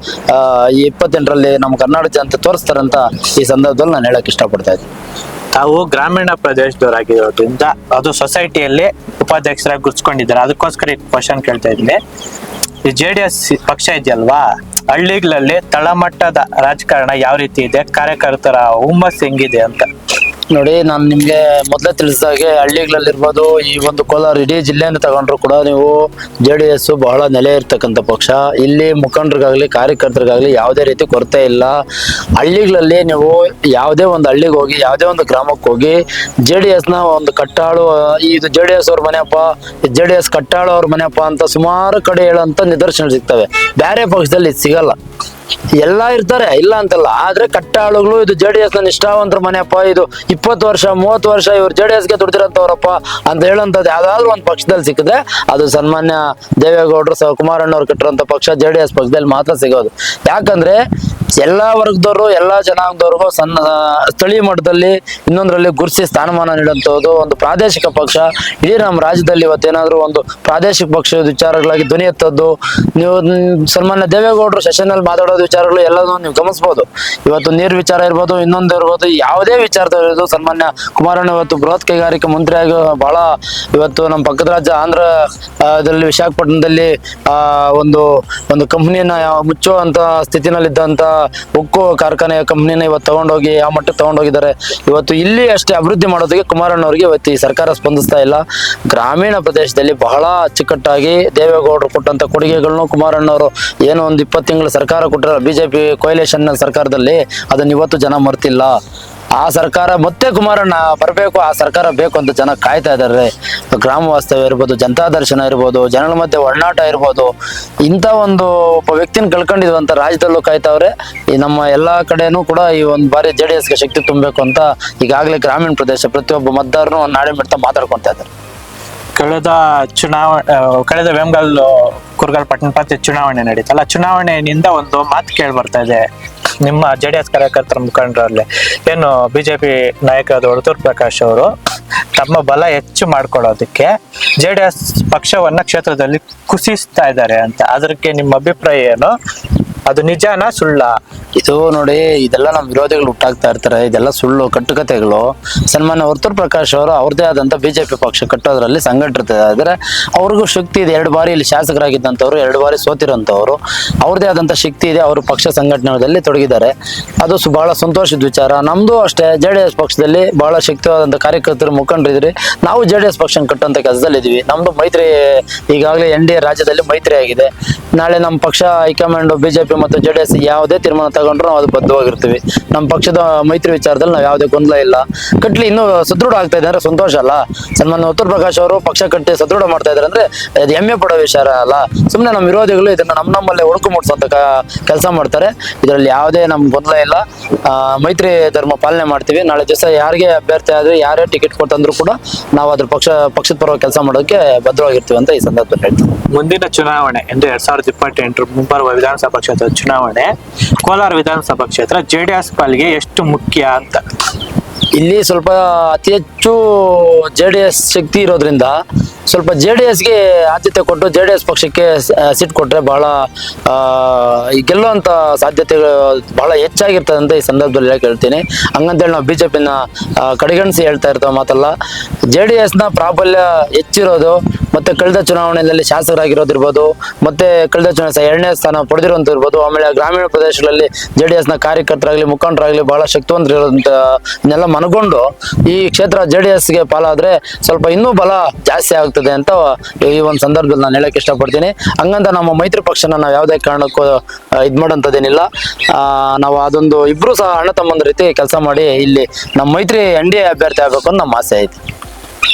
ಈ 28ರಲ್ಲಿ ನಮ್ಮ ಕರ್ನಾಟಕ ಜನತೆ ತೋರಿಸ್ತಾರಂತ ಈ ಸಂದರ್ಭದಲ್ಲಿ ನಾನು ಹೇಳಕ್ ಇಷ್ಟಪಡ್ತಾ ಇದ್ದೀನಿ. ತಾವು ಗ್ರಾಮೀಣ ಪ್ರದೇಶದವರಾಗಿರೋದ್ರಿಂದ ಅದು ಸೊಸೈಟಿಯಲ್ಲಿ ಉಪಾಧ್ಯಕ್ಷರಾಗಿ ಗುರ್ಸ್ಕೊಂಡಿದ್ದಾರೆ. ಅದಕ್ಕೋಸ್ಕರ ಈ ಕ್ವಶನ್ ಕೇಳ್ತಾ ಇದ್ದೀನಿ. ಈ JDS ಪಕ್ಷ ಇದೆಯಲ್ವಾ, ಹಳ್ಳಿಗಳಲ್ಲಿ ತಳಮಟ್ಟದ ರಾಜಕಾರಣ ಯಾವ ರೀತಿ ಇದೆ, ಕಾರ್ಯಕರ್ತರ ಹುಮ್ಮಸ್ ಹೆಂಗಿದೆ ಅಂತ ನೋಡಿ. ನಾನು ನಿಮ್ಗೆ ಮೊದಲೇ ತಿಳಿಸಿದಾಗೆ ಹಳ್ಳಿಗಳಲ್ಲಿರ್ಬೋದು, ಈ ಒಂದು ಕೋಲಾರ ಇಡೀ ಜಿಲ್ಲೆಯನ್ನು ತಗೊಂಡ್ರು ಕೂಡ ನೀವು JDS ಬಹಳ ನೆಲೆ ಇರ್ತಕ್ಕಂಥ ಪಕ್ಷ. ಇಲ್ಲಿ ಮುಖಂಡರಿಗಾಗ್ಲಿ ಕಾರ್ಯಕರ್ತರಿಗಾಗ್ಲಿ ಯಾವುದೇ ರೀತಿ ಕೊರತೆ ಇಲ್ಲ. ಹಳ್ಳಿಗಳಲ್ಲಿ ನೀವು ಯಾವುದೇ ಒಂದು ಹಳ್ಳಿಗೆ ಹೋಗಿ, ಯಾವುದೇ ಒಂದು ಗ್ರಾಮಕ್ಕೆ ಹೋಗಿ, JDSನ ಒಂದು ಕಟ್ಟಾಳು, ಇದು JDS ಅವ್ರ ಮನೆಯಪ್ಪ, JDS ಕಟ್ಟಾಳು ಅವ್ರ ಮನೆಯಪ್ಪ ಅಂತ ಸುಮಾರು ಕಡೆ ಹೇಳೋಂಥ ನಿದರ್ಶನ ಸಿಗ್ತವೆ. ಬೇರೆ ಪಕ್ಷದಲ್ಲಿ ಇದು ಸಿಗಲ್ಲ. ಎಲ್ಲ ಇರ್ತಾರೆ, ಇಲ್ಲ ಅಂತಲ್ಲ, ಆದ್ರೆ ಕಟ್ಟಾಳುಗಳು ಇದು JDSನ ನಿಷ್ಠಾವಂತರ ಮನೆಯಪ್ಪ, ಇದು 20 ವರ್ಷ 30 ವರ್ಷ ಇವ್ರು JDSಗೆ ದುಡ್ದಿರಂತವ್ರಪ್ಪ ಅಂತ ಹೇಳೋಂಥದ್ದು ಯಾವ್ದಾದ್ರು ಒಂದು ಪಕ್ಷದಲ್ಲಿ ಸಿಕ್ಕಿದ್ರೆ ಅದು ಸನ್ಮಾನ್ಯ ದೇವೇಗೌಡರು ಕುಮಾರಣ್ಣವ್ರು ಕಟ್ಟಿರೋಂಥ ಪಕ್ಷ JDS ಪಕ್ಷದಲ್ಲಿ ಮಾತ್ರ ಸಿಗೋದು. ಯಾಕಂದ್ರೆ ಎಲ್ಲಾ ವರ್ಗದವರು, ಎಲ್ಲಾ ಜನಾಂಗದವ್ರಿಗೂ ಸ್ಥಳೀಯ ಮಟ್ಟದಲ್ಲಿ ಇನ್ನೊಂದರಲ್ಲಿ ಗುರುಸಿ ಸ್ಥಾನಮಾನ ನೀಡುವಂಥದ್ದು ಒಂದು ಪ್ರಾದೇಶಿಕ ಪಕ್ಷ. ಇಡೀ ನಮ್ಮ ರಾಜ್ಯದಲ್ಲಿ ಇವತ್ತೇನಾದ್ರು ಒಂದು ಪ್ರಾದೇಶಿಕ ಪಕ್ಷದ ವಿಚಾರಗಳಾಗಿ ಧ್ವನಿ ಎತ್ತದ್ದು, ನೀವು ಸನ್ಮಾನ್ಯ ದೇವೇಗೌಡರು ಸೆಷನ್ನಲ್ಲಿ ಮಾತಾಡೋದು ವಿಚಾರಗಳು ಎಲ್ಲದೂ ನೀವು ಗಮನಿಸಬಹುದು. ಇವತ್ತು ನೀರು ವಿಚಾರ ಇರ್ಬೋದು, ಇನ್ನೊಂದು ಇರ್ಬೋದು, ಯಾವುದೇ ವಿಚಾರದಲ್ಲಿರೋದು ಸನ್ಮಾನ್ಯ ಕುಮಾರಣ್ಣ ಇವತ್ತು ಬೃಹತ್ ಕೈಗಾರಿಕಾ ಮಂತ್ರಿಯಾಗಿ ಬಹಳ ಇವತ್ತು ನಮ್ಮ ಪಕ್ಕದ ರಾಜ್ಯ ಆಂಧ್ರದಲ್ಲಿ ವಿಶಾಖಪಟ್ಟಣದಲ್ಲಿ ಒಂದು ಕಂಪ್ನಿಯನ್ನ ಮುಚ್ಚುವಂತ ಸ್ಥಿತಿನಲ್ಲಿದ್ದಂತ ಉಕ್ಕು ಕಾರ್ಖಾನೆ ಕಂಪ್ನಿನ ಇವತ್ತು ತಗೊಂಡೋಗಿ ಆ ಮಟ್ಟಕ್ಕೆ ತಗೊಂಡೋಗಿದ್ದಾರೆ. ಇವತ್ತು ಇಲ್ಲಿ ಅಷ್ಟೇ ಅಭಿವೃದ್ಧಿ ಮಾಡೋದಕ್ಕೆ ಕುಮಾರಣ್ಣವರಿಗೆ ಇವತ್ತು ಈ ಸರ್ಕಾರ ಸ್ಪಂದಿಸ್ತಾ ಇಲ್ಲ. ಗ್ರಾಮೀಣ ಪ್ರದೇಶದಲ್ಲಿ ಬಹಳ ಅಚ್ಚುಕಟ್ಟಾಗಿ ದೇವೇಗೌಡರು ಕೊಟ್ಟಂತ ಕೊಡುಗೆಗಳನ್ನು ಕುಮಾರಣ್ಣವರು ಏನೋ ಒಂದು 20 ತಿಂಗಳು ಸರ್ಕಾರ ಕೊಟ್ಟರೆ ಬಿಜೆಪಿ ಕೊಯ್ಲೇಷನ್ ಸರ್ಕಾರದಲ್ಲಿ ಅದನ್ನ ಇವತ್ತು ಜನ ಮರ್ತಿಲ್ಲ. ಆ ಸರ್ಕಾರ ಮತ್ತೆ ಕುಮಾರಣ್ಣ ಬರಬೇಕು, ಆ ಸರ್ಕಾರ ಬೇಕು ಅಂತ ಜನ ಕಾಯ್ತಾ ಇದ್ದಾರೆ. ಗ್ರಾಮ ವಾಸ್ತವ್ಯ ಇರ್ಬೋದು, ಜನತಾ ದರ್ಶನ ಇರ್ಬೋದು, ಜನಗಳ ಮಧ್ಯೆ ಒಡನಾಟ ಇರ್ಬೋದು, ಇಂಥ ಒಂದು ಒಬ್ಬ ವ್ಯಕ್ತಿನ ಕಳ್ಕೊಂಡಿದ್ವಂತ ರಾಜ್ಯದಲ್ಲೂ ಕಾಯ್ತಾವ್ರೆ. ಈ ನಮ್ಮ ಎಲ್ಲಾ ಕಡೆನೂ ಕೂಡ ಈ ಒಂದು ಬಾರಿ JDS-ಗೆ ಶಕ್ತಿ ತುಂಬಬೇಕು ಅಂತ ಈಗಾಗಲೇ ಗ್ರಾಮೀಣ ಪ್ರದೇಶ ಪ್ರತಿಯೊಬ್ಬ ಮತದಾರನು ನಾಳೆ ಮಿಡ್ತಾ ಮಾತಾಡ್ಕೊಂತಾ ಇದ್ದಾರೆ. ಕಳೆದ ವೇಮಗಲ್ ಕುರ್ಗಲ್ ಪಟ್ಟಣ ಪಂಚಾಯತ್ ಚುನಾವಣೆ ನಡೀತಲ್ಲ, ಚುನಾವಣೆಯಿಂದ ಒಂದು ಮಾತು ಕೇಳಿ ಬರ್ತಾ ಇದೆ ನಿಮ್ಮ JDS ಕಾರ್ಯಕರ್ತರ ಮುಖಂಡರಲ್ಲಿ. ಏನು ಬಿಜೆಪಿ ನಾಯಕರಾದ ವರ್ತೂರ್ ಪ್ರಕಾಶ್ ಅವರು ತಮ್ಮ ಬಲ ಹೆಚ್ಚು ಮಾಡ್ಕೊಳ್ಳೋದಕ್ಕೆ JDS ಪಕ್ಷವನ್ನ ಕ್ಷೇತ್ರದಲ್ಲಿ ಕುಸಿಸ್ತಾ ಇದ್ದಾರೆ ಅಂತ, ಅದಕ್ಕೆ ನಿಮ್ಮ ಅಭಿಪ್ರಾಯ ಏನು? ಅದು ನಿಜಾನ ಸುಳ್ಳ? ಇದು ನೋಡಿ, ಇದೆಲ್ಲ ನಮ್ಮ ವಿರೋಧಿಗಳು ಹುಟ್ಟಾಗ್ತಾ ಇರ್ತಾರೆ, ಇದೆಲ್ಲ ಸುಳ್ಳು ಕಟ್ಟುಕತೆಗಳು. ಸನ್ಮಾನ್ಯ ವರ್ತೂರ್ ಪ್ರಕಾಶ್ ಅವರು ಅವ್ರದೇ ಆದಂತ ಬಿಜೆಪಿ ಪಕ್ಷ ಕಟ್ಟೋದ್ರಲ್ಲಿ ಸಂಘಟಿಸಿದ್ದಾರೆ. ಅವ್ರಿಗೂ ಶಕ್ತಿ ಇದೆ. 2 ಬಾರಿ ಇಲ್ಲಿ ಶಾಸಕರಾಗಿದ್ದಂಥವ್ರು, 2 ಬಾರಿ ಸೋತಿರೋಂಥವ್ರು, ಅವ್ರದೇ ಆದಂತ ಶಕ್ತಿ ಇದೆ. ಅವರು ಪಕ್ಷ ಸಂಘಟನೆಯಲ್ಲಿ ತೊಡಗಿದ್ದಾರೆ. ಅದು ಬಹಳ ಸಂತೋಷದ ವಿಚಾರ. ನಮ್ದು ಅಷ್ಟೇ, JDS ಪಕ್ಷದಲ್ಲಿ ಬಹಳ ಶಕ್ತಿಯಾದಂತ ಕಾರ್ಯಕರ್ತರು ಮುಖಂಡರಿದ್ರಿ. ನಾವು JDS ಪಕ್ಷ ಕಟ್ಟುವಂತ ಕೆಲಸದಲ್ಲಿ ಇದೀವಿ. ನಮ್ದು ಮೈತ್ರಿ ಈಗಾಗಲೇ NDA ರಾಜ್ಯದಲ್ಲಿ ಮೈತ್ರಿ ಆಗಿದೆ. ನಾಳೆ ನಮ್ಮ ಪಕ್ಷ ಹೈಕಮಾಂಡ್ ಬಿಜೆಪಿ ಮತ್ತು JDS ಯಾವುದೇ ತೀರ್ಮಾನ ತಗೊಂಡ್ರು ನಾವು ಅದು ಬದ್ಧವಾಗಿರ್ತೀವಿ. ನಮ್ಮ ಪಕ್ಷದ ಮೈತ್ರಿ ವಿಚಾರದಲ್ಲಿ ನಾವು ಯಾವುದೇ ಗೊಂದಲ ಇಲ್ಲ. ಕಟ್ಲಿ ಇನ್ನೂ ಸದೃಢ ಆಗ್ತಾ ಇದೆ ಅಂದ್ರೆ ಸಂತೋಷ ಅಲ್ಲ. ಸನ್ಮಾನ್ಯ ವರ್ತೂರ್ ಪ್ರಕಾಶ್ ಅವರು ಪಕ್ಷ ಕಟ್ಟಿ ಸದೃಢ ಮಾಡ್ತಾ ಇದಾರೆ ಅಂದ್ರೆ ಅದು ಹೆಮ್ಮೆ ಪಡೋ ವಿಚಾರ ಅಲ್ಲ. ಸುಮ್ಮನೆ ನಮ್ಮ ವಿರೋಧಿಗಳು ಇದನ್ನ ನಮ್ಮಲ್ಲೇ ಒಡಕು ಮುಟ್ಸೋಂತ ಕೆಲಸ ಮಾಡ್ತಾರೆ. ಇದರಲ್ಲಿ ಯಾವುದೇ ನಮ್ಗೆ ಗೊಂದಲ ಇಲ್ಲ. ಮೈತ್ರಿ ಧರ್ಮ ಪಾಲನೆ ಮಾಡ್ತೀವಿ. ನಾಳೆ ದಿವಸ ಯಾರಿಗೆ ಅಭ್ಯರ್ಥಿ ಆದ್ರೆ, ಯಾರೇ ಟಿಕೆಟ್ ಕೊಟ್ಟಂದ್ರು ಕೂಡ ನಾವು ಅದ್ರ ಪಕ್ಷದ ಪರವಾಗಿ ಕೆಲಸ ಮಾಡೋಕೆ ಬದ್ಧವಾಗಿರ್ತೀವಿ ಅಂತ ಈ ಸಂದರ್ಭದಲ್ಲಿ ಹೇಳ್ತೀವಿ. ಮುಂದಿನ ಚುನಾವಣೆ ಅಂದ್ರೆ 2028 ಮುಂಬರುವ ವಿಧಾನಸಭಾ ಕ್ಷೇತ್ರ ಚುನಾವಣೆ, ಕೋಲಾರ ವಿಧಾನಸಭಾ ಕ್ಷೇತ್ರ JDS ಪಾಲಿಗೆ ಎಷ್ಟು ಮುಖ್ಯ ಅಂತ? ಇಲ್ಲಿ ಸ್ವಲ್ಪ ಅತಿ ಹೆಚ್ಚು JDS ಶಕ್ತಿ ಇರೋದ್ರಿಂದ ಸ್ವಲ್ಪ JDS-ಗೆ ಆದ್ಯತೆ ಕೊಟ್ಟು JDS ಪಕ್ಷಕ್ಕೆ ಸೀಟ್ ಕೊಟ್ರೆ ಬಹಳ ಗೆಲ್ಲುವಂತ ಸಾಧ್ಯತೆಗಳು ಬಹಳ ಹೆಚ್ಚಾಗಿರ್ತದೆ ಅಂತ ಈ ಸಂದರ್ಭದಲ್ಲಿ ಹೇಳ್ತೀನಿ. ಹಂಗಂತೇಳಿ ನಾವು ಬಿಜೆಪಿನ ಕಡೆಗಣಿಸಿ ಹೇಳ್ತಾ ಇರ್ತೇವೆ ಮಾತಲ್ಲ. JDS-ನ ಪ್ರಾಬಲ್ಯ ಹೆಚ್ಚಿರೋದು, ಮತ್ತೆ ಕಳೆದ ಚುನಾವಣೆಯಲ್ಲಿ ಶಾಸಕರಾಗಿರೋದಿರ್ಬೋದು, ಮತ್ತೆ ಕಳೆದ ಚುನಾವಣೆ 2ನೇ ಸ್ಥಾನ ಪಡೆದಿರುವಂತಿರ್ಬೋದು, ಆಮೇಲೆ ಗ್ರಾಮೀಣ ಪ್ರದೇಶಗಳಲ್ಲಿ JDS-ನ ಕಾರ್ಯಕರ್ತರಾಗ್ಲಿ ಮುಖಂಡರಾಗ್ಲಿ ಬಹಳ ಶಕ್ತಿವಂತರಿರೋದಂತ ಇದನ್ನೆಲ್ಲ ಮನಗೊಂಡು ಈ ಕ್ಷೇತ್ರ JDS-ಗೆ ಪಾಲಾದ್ರೆ ಸ್ವಲ್ಪ ಇನ್ನೂ ಬಲ ಜಾಸ್ತಿ ಆಗ್ತದೆ ಅಂತ ಈ ಒಂದು ಸಂದರ್ಭದಲ್ಲಿ ನಾನು ಹೇಳಕ್ ಇಷ್ಟಪಡ್ತೀನಿ. ಹಂಗಂತ ನಮ್ಮ ಮೈತ್ರಿ ಪಕ್ಷನ ನಾವು ಯಾವುದೇ ಕಾರಣಕ್ಕೂ ಇದ್ ಮಾಡೋಂಥದ್ದೇನಿಲ್ಲ. ನಾವು ಅದೊಂದು ಇಬ್ರು ಸಹ ಅಣ್ಣ ತಮ್ಮಂದ ರೀತಿ ಕೆಲಸ ಮಾಡಿ ಇಲ್ಲಿ ನಮ್ಮ ಮೈತ್ರಿ NDA ಅಭ್ಯರ್ಥಿ ಆಗ್ಬೇಕು ಅಂತ ನಮ್ಮ ಆಸೆ ಐತಿ.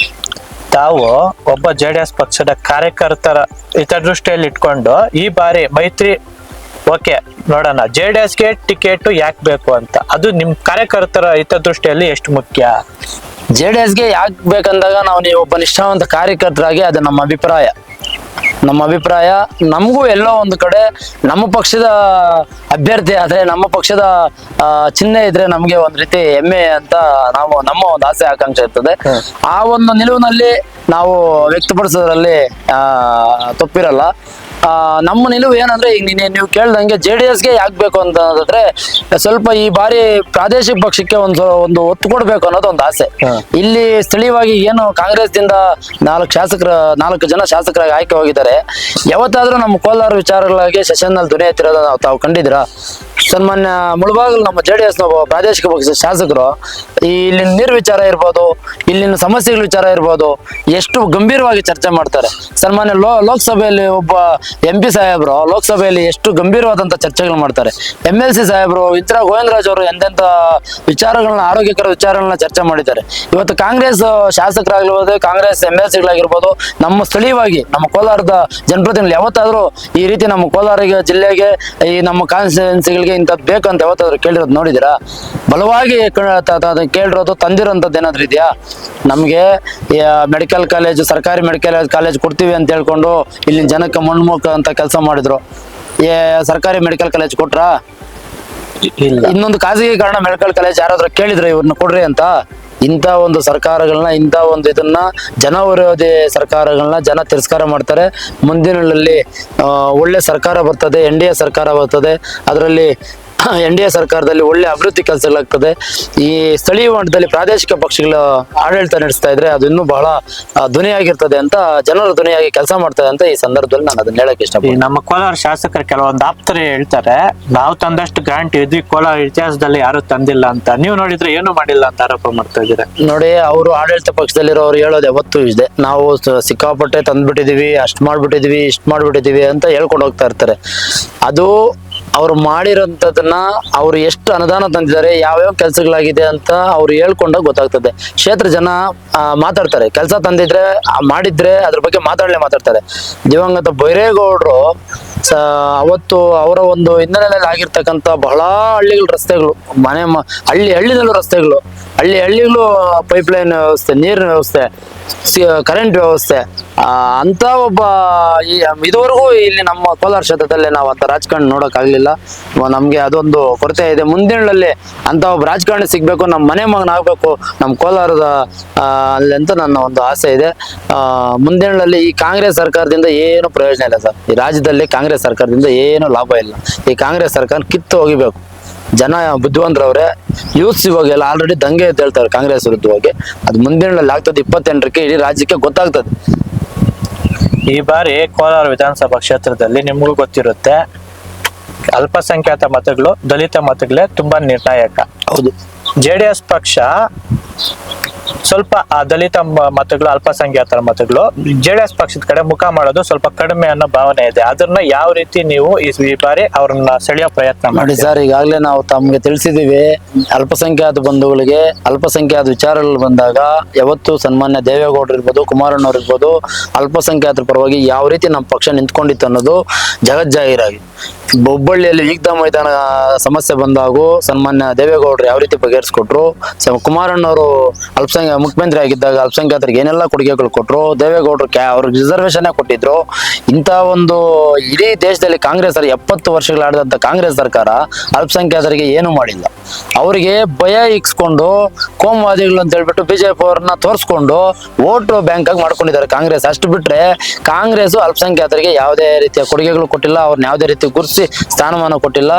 ತಾವು ಒಬ್ಬ JDS ಪಕ್ಷದ ಕಾರ್ಯಕರ್ತರ ಹಿತದೃಷ್ಟಿಯಲ್ಲಿ ಇಟ್ಕೊಂಡು ಈ ಬಾರಿ ಮೈತ್ರಿ ಓಕೆ ನೋಡೋಣ, JDS-ಗೆ ಟಿಕೆಟ್ ಯಾಕೆ ಬೇಕು ಅಂತ, ಅದು ನಿಮ್ ಕಾರ್ಯಕರ್ತರ ಹಿತದೃಷ್ಟಿಯಲ್ಲಿ ಎಷ್ಟು ಮುಖ್ಯ? JDS-ಗೆ ಯಾಕೆ ಬೇಕಂದಾಗ ನೀವು ಒಬ್ಬ ನಿಷ್ಠಾವಂತ ಕಾರ್ಯಕರ್ತರಾಗಿ ಅದು ನಮ್ಮ ಅಭಿಪ್ರಾಯ. ನಮಗೂ ಎಲ್ಲೋ ಒಂದು ಕಡೆ ನಮ್ಮ ಪಕ್ಷದ ಅಭ್ಯರ್ಥಿ ಆದ್ರೆ, ನಮ್ಮ ಪಕ್ಷದ ಚಿಹ್ನೆ ಇದ್ರೆ ನಮ್ಗೆ ಒಂದ್ ರೀತಿ ಹೆಮ್ಮೆ ಅಂತ ನಮ್ಮ ಒಂದು ಆಸೆ ಆಕಾಂಕ್ಷೆ ಇರ್ತದೆ. ಆ ಒಂದು ನಿಲುವಿನಲ್ಲಿ ನಾವು ವ್ಯಕ್ತಪಡಿಸೋದ್ರಲ್ಲಿ ತಪ್ಪಿರಲ್ಲ. ನಮ್ಮ ನಿಲುವು ಏನಂದ್ರೆ, ಈಗ ನೀವು ಕೇಳ್ದಂಗೆ JDS-ಗೆ ಯಾಕೆ ಬೇಕು ಅಂತಂದ್ರೆ, ಸ್ವಲ್ಪ ಈ ಬಾರಿ ಪ್ರಾದೇಶಿಕ ಪಕ್ಷಕ್ಕೆ ಒಂದು ಒತ್ತು ಕೊಡ್ಬೇಕು ಅನ್ನೋದು ಒಂದು ಆಸೆ. ಇಲ್ಲಿ ಸ್ಥಳೀಯವಾಗಿ ಏನು ಕಾಂಗ್ರೆಸ್ದಿಂದ 4 ಜನ ಶಾಸಕರಾಗಿ ಆಯ್ಕೆ ಹೋಗಿದ್ದಾರೆ. ಯಾವತ್ತಾದ್ರೂ ನಮ್ಮ ಕೋಲಾರ ವಿಚಾರಗಳಿಗೆ ಸೆಷನ್ನಲ್ಲಿ ಧ್ವನಿ ಎತ್ತಿರೋದು ತಾವು ಕಂಡಿದ್ದೀರಾ? ಸನ್ಮಾನ್ಯ ಮುಳಬಾಗಿಲು ನಮ್ಮ JDS-ನ ಪ್ರಾದೇಶಿಕ ಪಕ್ಷದ ಶಾಸಕರು ಇಲ್ಲಿನ ನೀರು ವಿಚಾರ ಇರ್ಬೋದು, ಇಲ್ಲಿನ ಸಮಸ್ಯೆಗಳ ವಿಚಾರ ಇರ್ಬೋದು, ಎಷ್ಟು ಗಂಭೀರವಾಗಿ ಚರ್ಚೆ ಮಾಡ್ತಾರೆ. ಸನ್ಮಾನ್ಯ ಲೋಕಸಭೆಯಲ್ಲಿ ಒಬ್ಬ MP ಸಾಹೇಬ್ರು ಲೋಕಸಭೆಯಲ್ಲಿ ಎಷ್ಟು ಗಂಭೀರವಾದಂತ ಚರ್ಚೆಗಳು ಮಾಡ್ತಾರೆ. MLC ಸಾಹೇಬ್ರು ಇಂದಿರಾ ಗೋವಿಂದರಾಜ್ ಅವರು ಎಂತೆಂತ ವಿಚಾರಗಳನ್ನ, ಆರೋಗ್ಯಕರ ವಿಚಾರಗಳನ್ನ ಚರ್ಚೆ ಮಾಡಿದ್ದಾರೆ. ಇವತ್ತು ಕಾಂಗ್ರೆಸ್ ಶಾಸಕರಾಗಿರ್ಬೋದು, ಕಾಂಗ್ರೆಸ್ MLC-ಗಳಾಗಿರ್ಬೋದು, ನಮ್ಮ ಸ್ಥಳೀಯವಾಗಿ ನಮ್ಮ ಕೋಲಾರದ ಜನಪ್ರತಿನಿಧಿಗಳು ಯಾವತ್ತಾದ್ರೂ ಈ ರೀತಿ ನಮ್ಮ ಕೋಲಾರ ಜಿಲ್ಲೆಗೆ, ಈ ನಮ್ಮ ಕಾನ್ಸ್ಟಿಟ್ಯೂನ್ಸಿಗಳಿಗೆ ಇಂಥದ್ದು ಬೇಕಂತ ಯಾವತ್ತಾದ್ರೂ ಕೇಳಿರೋದು ನೋಡಿದಿರಾ? ಬಲವಾಗಿ ಕೇಳಿರೋದು, ತಂದಿರೋಂಥದ್ದು ಏನಾದ್ರು ಇದೆಯಾ? ನಮ್ಗೆ ಮೆಡಿಕಲ್ ಕಾಲೇಜು, ಸರ್ಕಾರಿ ಮೆಡಿಕಲ್ ಕಾಲೇಜ್ ಕೊಡ್ತೀವಿ ಅಂತ ಹೇಳ್ಕೊಂಡು ಇಲ್ಲಿ ಜನಕ್ಕೆ ಮಣ್ಣುಮುಖ ಅಂತ ಕೆಲಸ ಮಾಡಿದ್ರು. ಸರ್ಕಾರಿ ಮೆಡಿಕಲ್ ಕಾಲೇಜ್ ಕೊಟ್ರಾ? ಇಲ್ಲ. ಇನ್ನೊಂದು ಖಾಸಗೀಕರಣ ಮೆಡಿಕಲ್ ಕಾಲೇಜ್ ಯಾರಾದ್ರೂ ಕೇಳಿದ್ರು ಇವ್ರನ್ನ ಕೊಡ್ರಿ ಅಂತ? ಇಂಥ ಒಂದು ಸರ್ಕಾರಗಳನ್ನ, ಇಂಥ ಒಂದು ಇದನ್ನ ಜನ ವಿರೋಧಿ ಸರ್ಕಾರಗಳನ್ನ ಜನ ತಿರಸ್ಕಾರ ಮಾಡ್ತಾರೆ. ಮುಂದಿನಲ್ಲಿ ಒಳ್ಳೆ ಸರ್ಕಾರ ಬರ್ತದೆ, NDA ಸರ್ಕಾರ ಬರ್ತದೆ. ಅದರಲ್ಲಿ NDA ಸರ್ಕಾರದಲ್ಲಿ ಒಳ್ಳೆ ಅಭಿವೃದ್ಧಿ ಕೆಲಸಗಳಾಗ್ತದೆ. ಈ ಸ್ಥಳೀಯ ಮಟ್ಟದಲ್ಲಿ ಪ್ರಾದೇಶಿಕ ಪಕ್ಷಗಳ ಆಡಳಿತ ನಡೆಸ್ತಾ ಇದ್ರೆ ಅದು ಇನ್ನೂ ಬಹಳ ಧ್ವನಿಯಾಗಿರ್ತದೆ ಅಂತ, ಜನರ ಧ್ವನಿಯಾಗಿ ಕೆಲಸ ಮಾಡ್ತದೆ ಅಂತ ಈ ಸಂದರ್ಭದಲ್ಲಿ ನಾನು ಅದನ್ನ ಹೇಳಕ್ ಇಷ್ಟಪಡ್ತೀನಿ. ನಮ್ಮ ಕೋಲಾರ ಶಾಸಕರು ಕೆಲವೊಂದು ಆಪ್ತರು ಹೇಳ್ತಾರೆ, ನಾವು ತಂದಷ್ಟು ಗ್ರಾಂಟ್ ಇದ್ವಿ ಕೋಲಾರ ಇತಿಹಾಸದಲ್ಲಿ ಯಾರು ತಂದಿಲ್ಲ ಅಂತ. ನೀವು ನೋಡಿದ್ರೆ ಏನು ಮಾಡಿಲ್ಲ ಅಂತ ಆರೋಪ ಮಾಡ್ತಾ ಇದ್ದೀರಾ. ನೋಡಿ, ಅವರು ಆಡಳಿತ ಪಕ್ಷದಲ್ಲಿರೋರು ಹೇಳೋದು ಯಾವತ್ತೂ ಇದೆ, ನಾವು ಸಿಕ್ಕಾಪಟ್ಟೆ ತಂದ್ಬಿಟ್ಟಿದೀವಿ, ಅಷ್ಟ್ ಮಾಡ್ಬಿಟ್ಟಿದೀವಿ, ಇಷ್ಟ್ ಮಾಡ್ಬಿಟ್ಟಿದೀವಿ ಅಂತ ಹೇಳ್ಕೊಂಡು ಹೋಗ್ತಾ ಇರ್ತಾರೆ. ಅದು ಅವ್ರು ಮಾಡಿರೋಂಥದ್ದನ್ನ ಅವ್ರು ಎಷ್ಟು ಅನುದಾನ ತಂದಿದ್ದಾರೆ, ಯಾವ್ಯಾವ ಕೆಲಸಗಳಾಗಿದೆ ಅಂತ ಅವ್ರು ಹೇಳ್ಕೊಂಡಾಗ ಗೊತ್ತಾಗ್ತದೆ. ಕ್ಷೇತ್ರ ಜನ ಮಾತಾಡ್ತಾರೆ, ಕೆಲಸ ತಂದಿದ್ರೆ ಮಾಡಿದ್ರೆ ಅದ್ರ ಬಗ್ಗೆ ಮಾತಾಡ್ತಾರೆ. ದಿವಂಗತ ಬೈರೇಗೌಡರು ಅವತ್ತು ಅವರ ಒಂದು ಹಿನ್ನೆಲೆಯಲ್ಲಿ ಆಗಿರ್ತಕ್ಕಂಥ ಬಹಳ ಹಳ್ಳಿಗಳ ರಸ್ತೆಗಳು, ಹಳ್ಳಿನಲ್ಲೂ ರಸ್ತೆಗಳು, ಹಳ್ಳಿಗಳು ಪೈಪ್ಲೈನ್ ವ್ಯವಸ್ಥೆ, ನೀರಿನ ವ್ಯವಸ್ಥೆ, ಕರೆಂಟ್ ವ್ಯವಸ್ಥೆ ಅಂತ ಒಬ್ಬ ಇದುವರೆಗೂ ಇಲ್ಲಿ ನಮ್ಮ ಕೋಲಾರ ಕ್ಷೇತ್ರದಲ್ಲಿ ನಾವು ಅಂತ ರಾಜಕಾರಣ ನೋಡಕ್ ಆಗ್ಲಿಲ್ಲ. ನಮ್ಗೆ ಅದೊಂದು ಕೊರತೆ ಇದೆ. ಮುಂದಿನಲ್ಲಿ ಅಂತ ಒಬ್ಬ ರಾಜಕಾರಣ ಸಿಗ್ಬೇಕು, ನಮ್ಮ ಮನೆ ಮಗನ ಆಗ್ಬೇಕು ನಮ್ಮ ಕೋಲಾರದ ಅಲ್ಲಿ ಅಂತ ನನ್ನ ಒಂದು ಆಸೆ ಇದೆ. ಮುಂದಿನಲ್ಲಿ ಈ ಕಾಂಗ್ರೆಸ್ ಸರ್ಕಾರದಿಂದ ಏನು ಪ್ರಯೋಜನ ಇಲ್ಲ ಸರ್. ಈ ರಾಜ್ಯದಲ್ಲಿ ಕಾಂಗ್ರೆಸ್ ಸರ್ಕಾರದಿಂದ ಏನು ಲಾಭ ಇಲ್ಲ. ಈ ಕಾಂಗ್ರೆಸ್ ಸರ್ಕಾರ ಕಿತ್ತು ಹೋಗಿಬೇಕು. ಜನ ಬುದ್ಧಿವಂತರವ್ರೆ, ಯೂತ್ಸ್ ಇವಾಗೆಲ್ಲ ಆಲ್ರೆಡಿ ದಂಗೆ ಅಂತ ಹೇಳ್ತಾರೆ ಕಾಂಗ್ರೆಸ್ ವಿರುದ್ಧವಾಗಿ. ಅದು ಮುಂದಿನಲ್ಲಿ ಆಗ್ತದೆ 28ಕ್ಕೆ ಇಡೀ ರಾಜ್ಯಕ್ಕೆ ಗೊತ್ತಾಗ್ತದೆ. ಈ ಬಾರಿ ಕೋಲಾರ ವಿಧಾನಸಭಾ ಕ್ಷೇತ್ರದಲ್ಲಿ ನಿಮ್ಗೂ ಗೊತ್ತಿರುತ್ತೆ, ಅಲ್ಪಸಂಖ್ಯಾತ ಮತಗಳು, ದಲಿತ ಮತಗಳೇ ತುಂಬಾ ನಿರ್ಣಾಯಕ. ಹೌದು. JDS ಪಕ್ಷ ಸ್ವಲ್ಪ ಆ ದಲಿತ ಮತಗಳು, ಅಲ್ಪಸಂಖ್ಯಾತರ ಮತಗಳು JDS ಪಕ್ಷದ ಕಡೆ ಮುಖ ಮಾಡೋದು ಸ್ವಲ್ಪ ಕಡಿಮೆ ಅನ್ನೋ ಭಾವನೆ ಇದೆ. ಅದನ್ನ ಯಾವ ರೀತಿ ನೀವು ಈ ಬಾರಿ ಅವ್ರನ್ನ ಸೆಳೆಯೋ ಪ್ರಯತ್ನ ಮಾಡಿ ಸರ್? ಈಗಾಗಲೇ ನಾವು ತಮ್ಗೆ ತಿಳಿಸಿದೀವಿ, ಅಲ್ಪಸಂಖ್ಯಾತ ಬಂಧುಗಳಿಗೆ ಅಲ್ಪಸಂಖ್ಯಾತ ವಿಚಾರಗಳು ಬಂದಾಗ ಯಾವತ್ತು ಸನ್ಮಾನ್ಯ ದೇವೇಗೌಡರು ಇರ್ಬೋದು, ಕುಮಾರಣ್ಣವ್ರು ಇರ್ಬೋದು, ಅಲ್ಪಸಂಖ್ಯಾತರ ಪರವಾಗಿ ಯಾವ ರೀತಿ ನಮ್ಮ ಪಕ್ಷ ನಿಂತ್ಕೊಂಡಿತ್ತು ಅನ್ನೋದು ಜಗಜ್ಜಾಹೀರಾಗಿ. ಹುಬ್ಬಳ್ಳಿಯಲ್ಲಿ ಈಗ್ದಾ ಮೈದಾನ ಸಮಸ್ಯೆ ಬಂದಾಗೂ ಸನ್ಮಾನ್ಯ ದೇವೇಗೌಡರು ಯಾವ ರೀತಿ ಬಗೆಹರಿಸ್ಕೊಟ್ರು, ಕುಮಾರಣ್ಣವರು ಮುಖ್ಯಮಂತ್ರಿ ಆಗಿದ್ದಾಗ ಅಲ್ಪಸಂಖ್ಯಾತರಿಗೆ ಏನೆಲ್ಲ ಕೊಡುಗೆಗಳು ಕೊಟ್ರು, ದೇವೇಗೌಡರು ಅವ್ರಿಗೆ ರಿಸರ್ವೇಶನ್ ಕೊಟ್ಟಿದ್ರು. ಇಂಥ ಒಂದು ಇಡೀ ದೇಶದಲ್ಲಿ ಕಾಂಗ್ರೆಸ್ 70 ವರ್ಷಗಳಾಡಿದಂತ ಕಾಂಗ್ರೆಸ್ ಸರ್ಕಾರ ಅಲ್ಪಸಂಖ್ಯಾತರಿಗೆ ಏನು ಮಾಡಿಲ್ಲ. ಅವರಿಗೆ ಭಯ ಇಕ್ಸ್ಕೊಂಡು ಕೋಮುವಾದಿಗಳು ಅಂತ ಹೇಳ್ಬಿಟ್ಟು ಬಿಜೆಪಿ ಅವ್ರನ್ನ ತೋರಿಸ್ಕೊಂಡು ವೋಟ್ ಬ್ಯಾಂಕ್ ಆಗಿ ಮಾಡ್ಕೊಂಡಿದ್ದಾರೆ ಕಾಂಗ್ರೆಸ್. ಅಷ್ಟು ಬಿಟ್ರೆ ಕಾಂಗ್ರೆಸ್ ಅಲ್ಪಸಂಖ್ಯಾತರಿಗೆ ಯಾವುದೇ ರೀತಿಯ ಕೊಡುಗೆಗಳು ಕೊಟ್ಟಿಲ್ಲ, ಅವ್ರನ್ನ ಯಾವುದೇ ರೀತಿ ಗುರುತಿಸಿ ಸ್ಥಾನಮಾನ ಕೊಟ್ಟಿಲ್ಲ.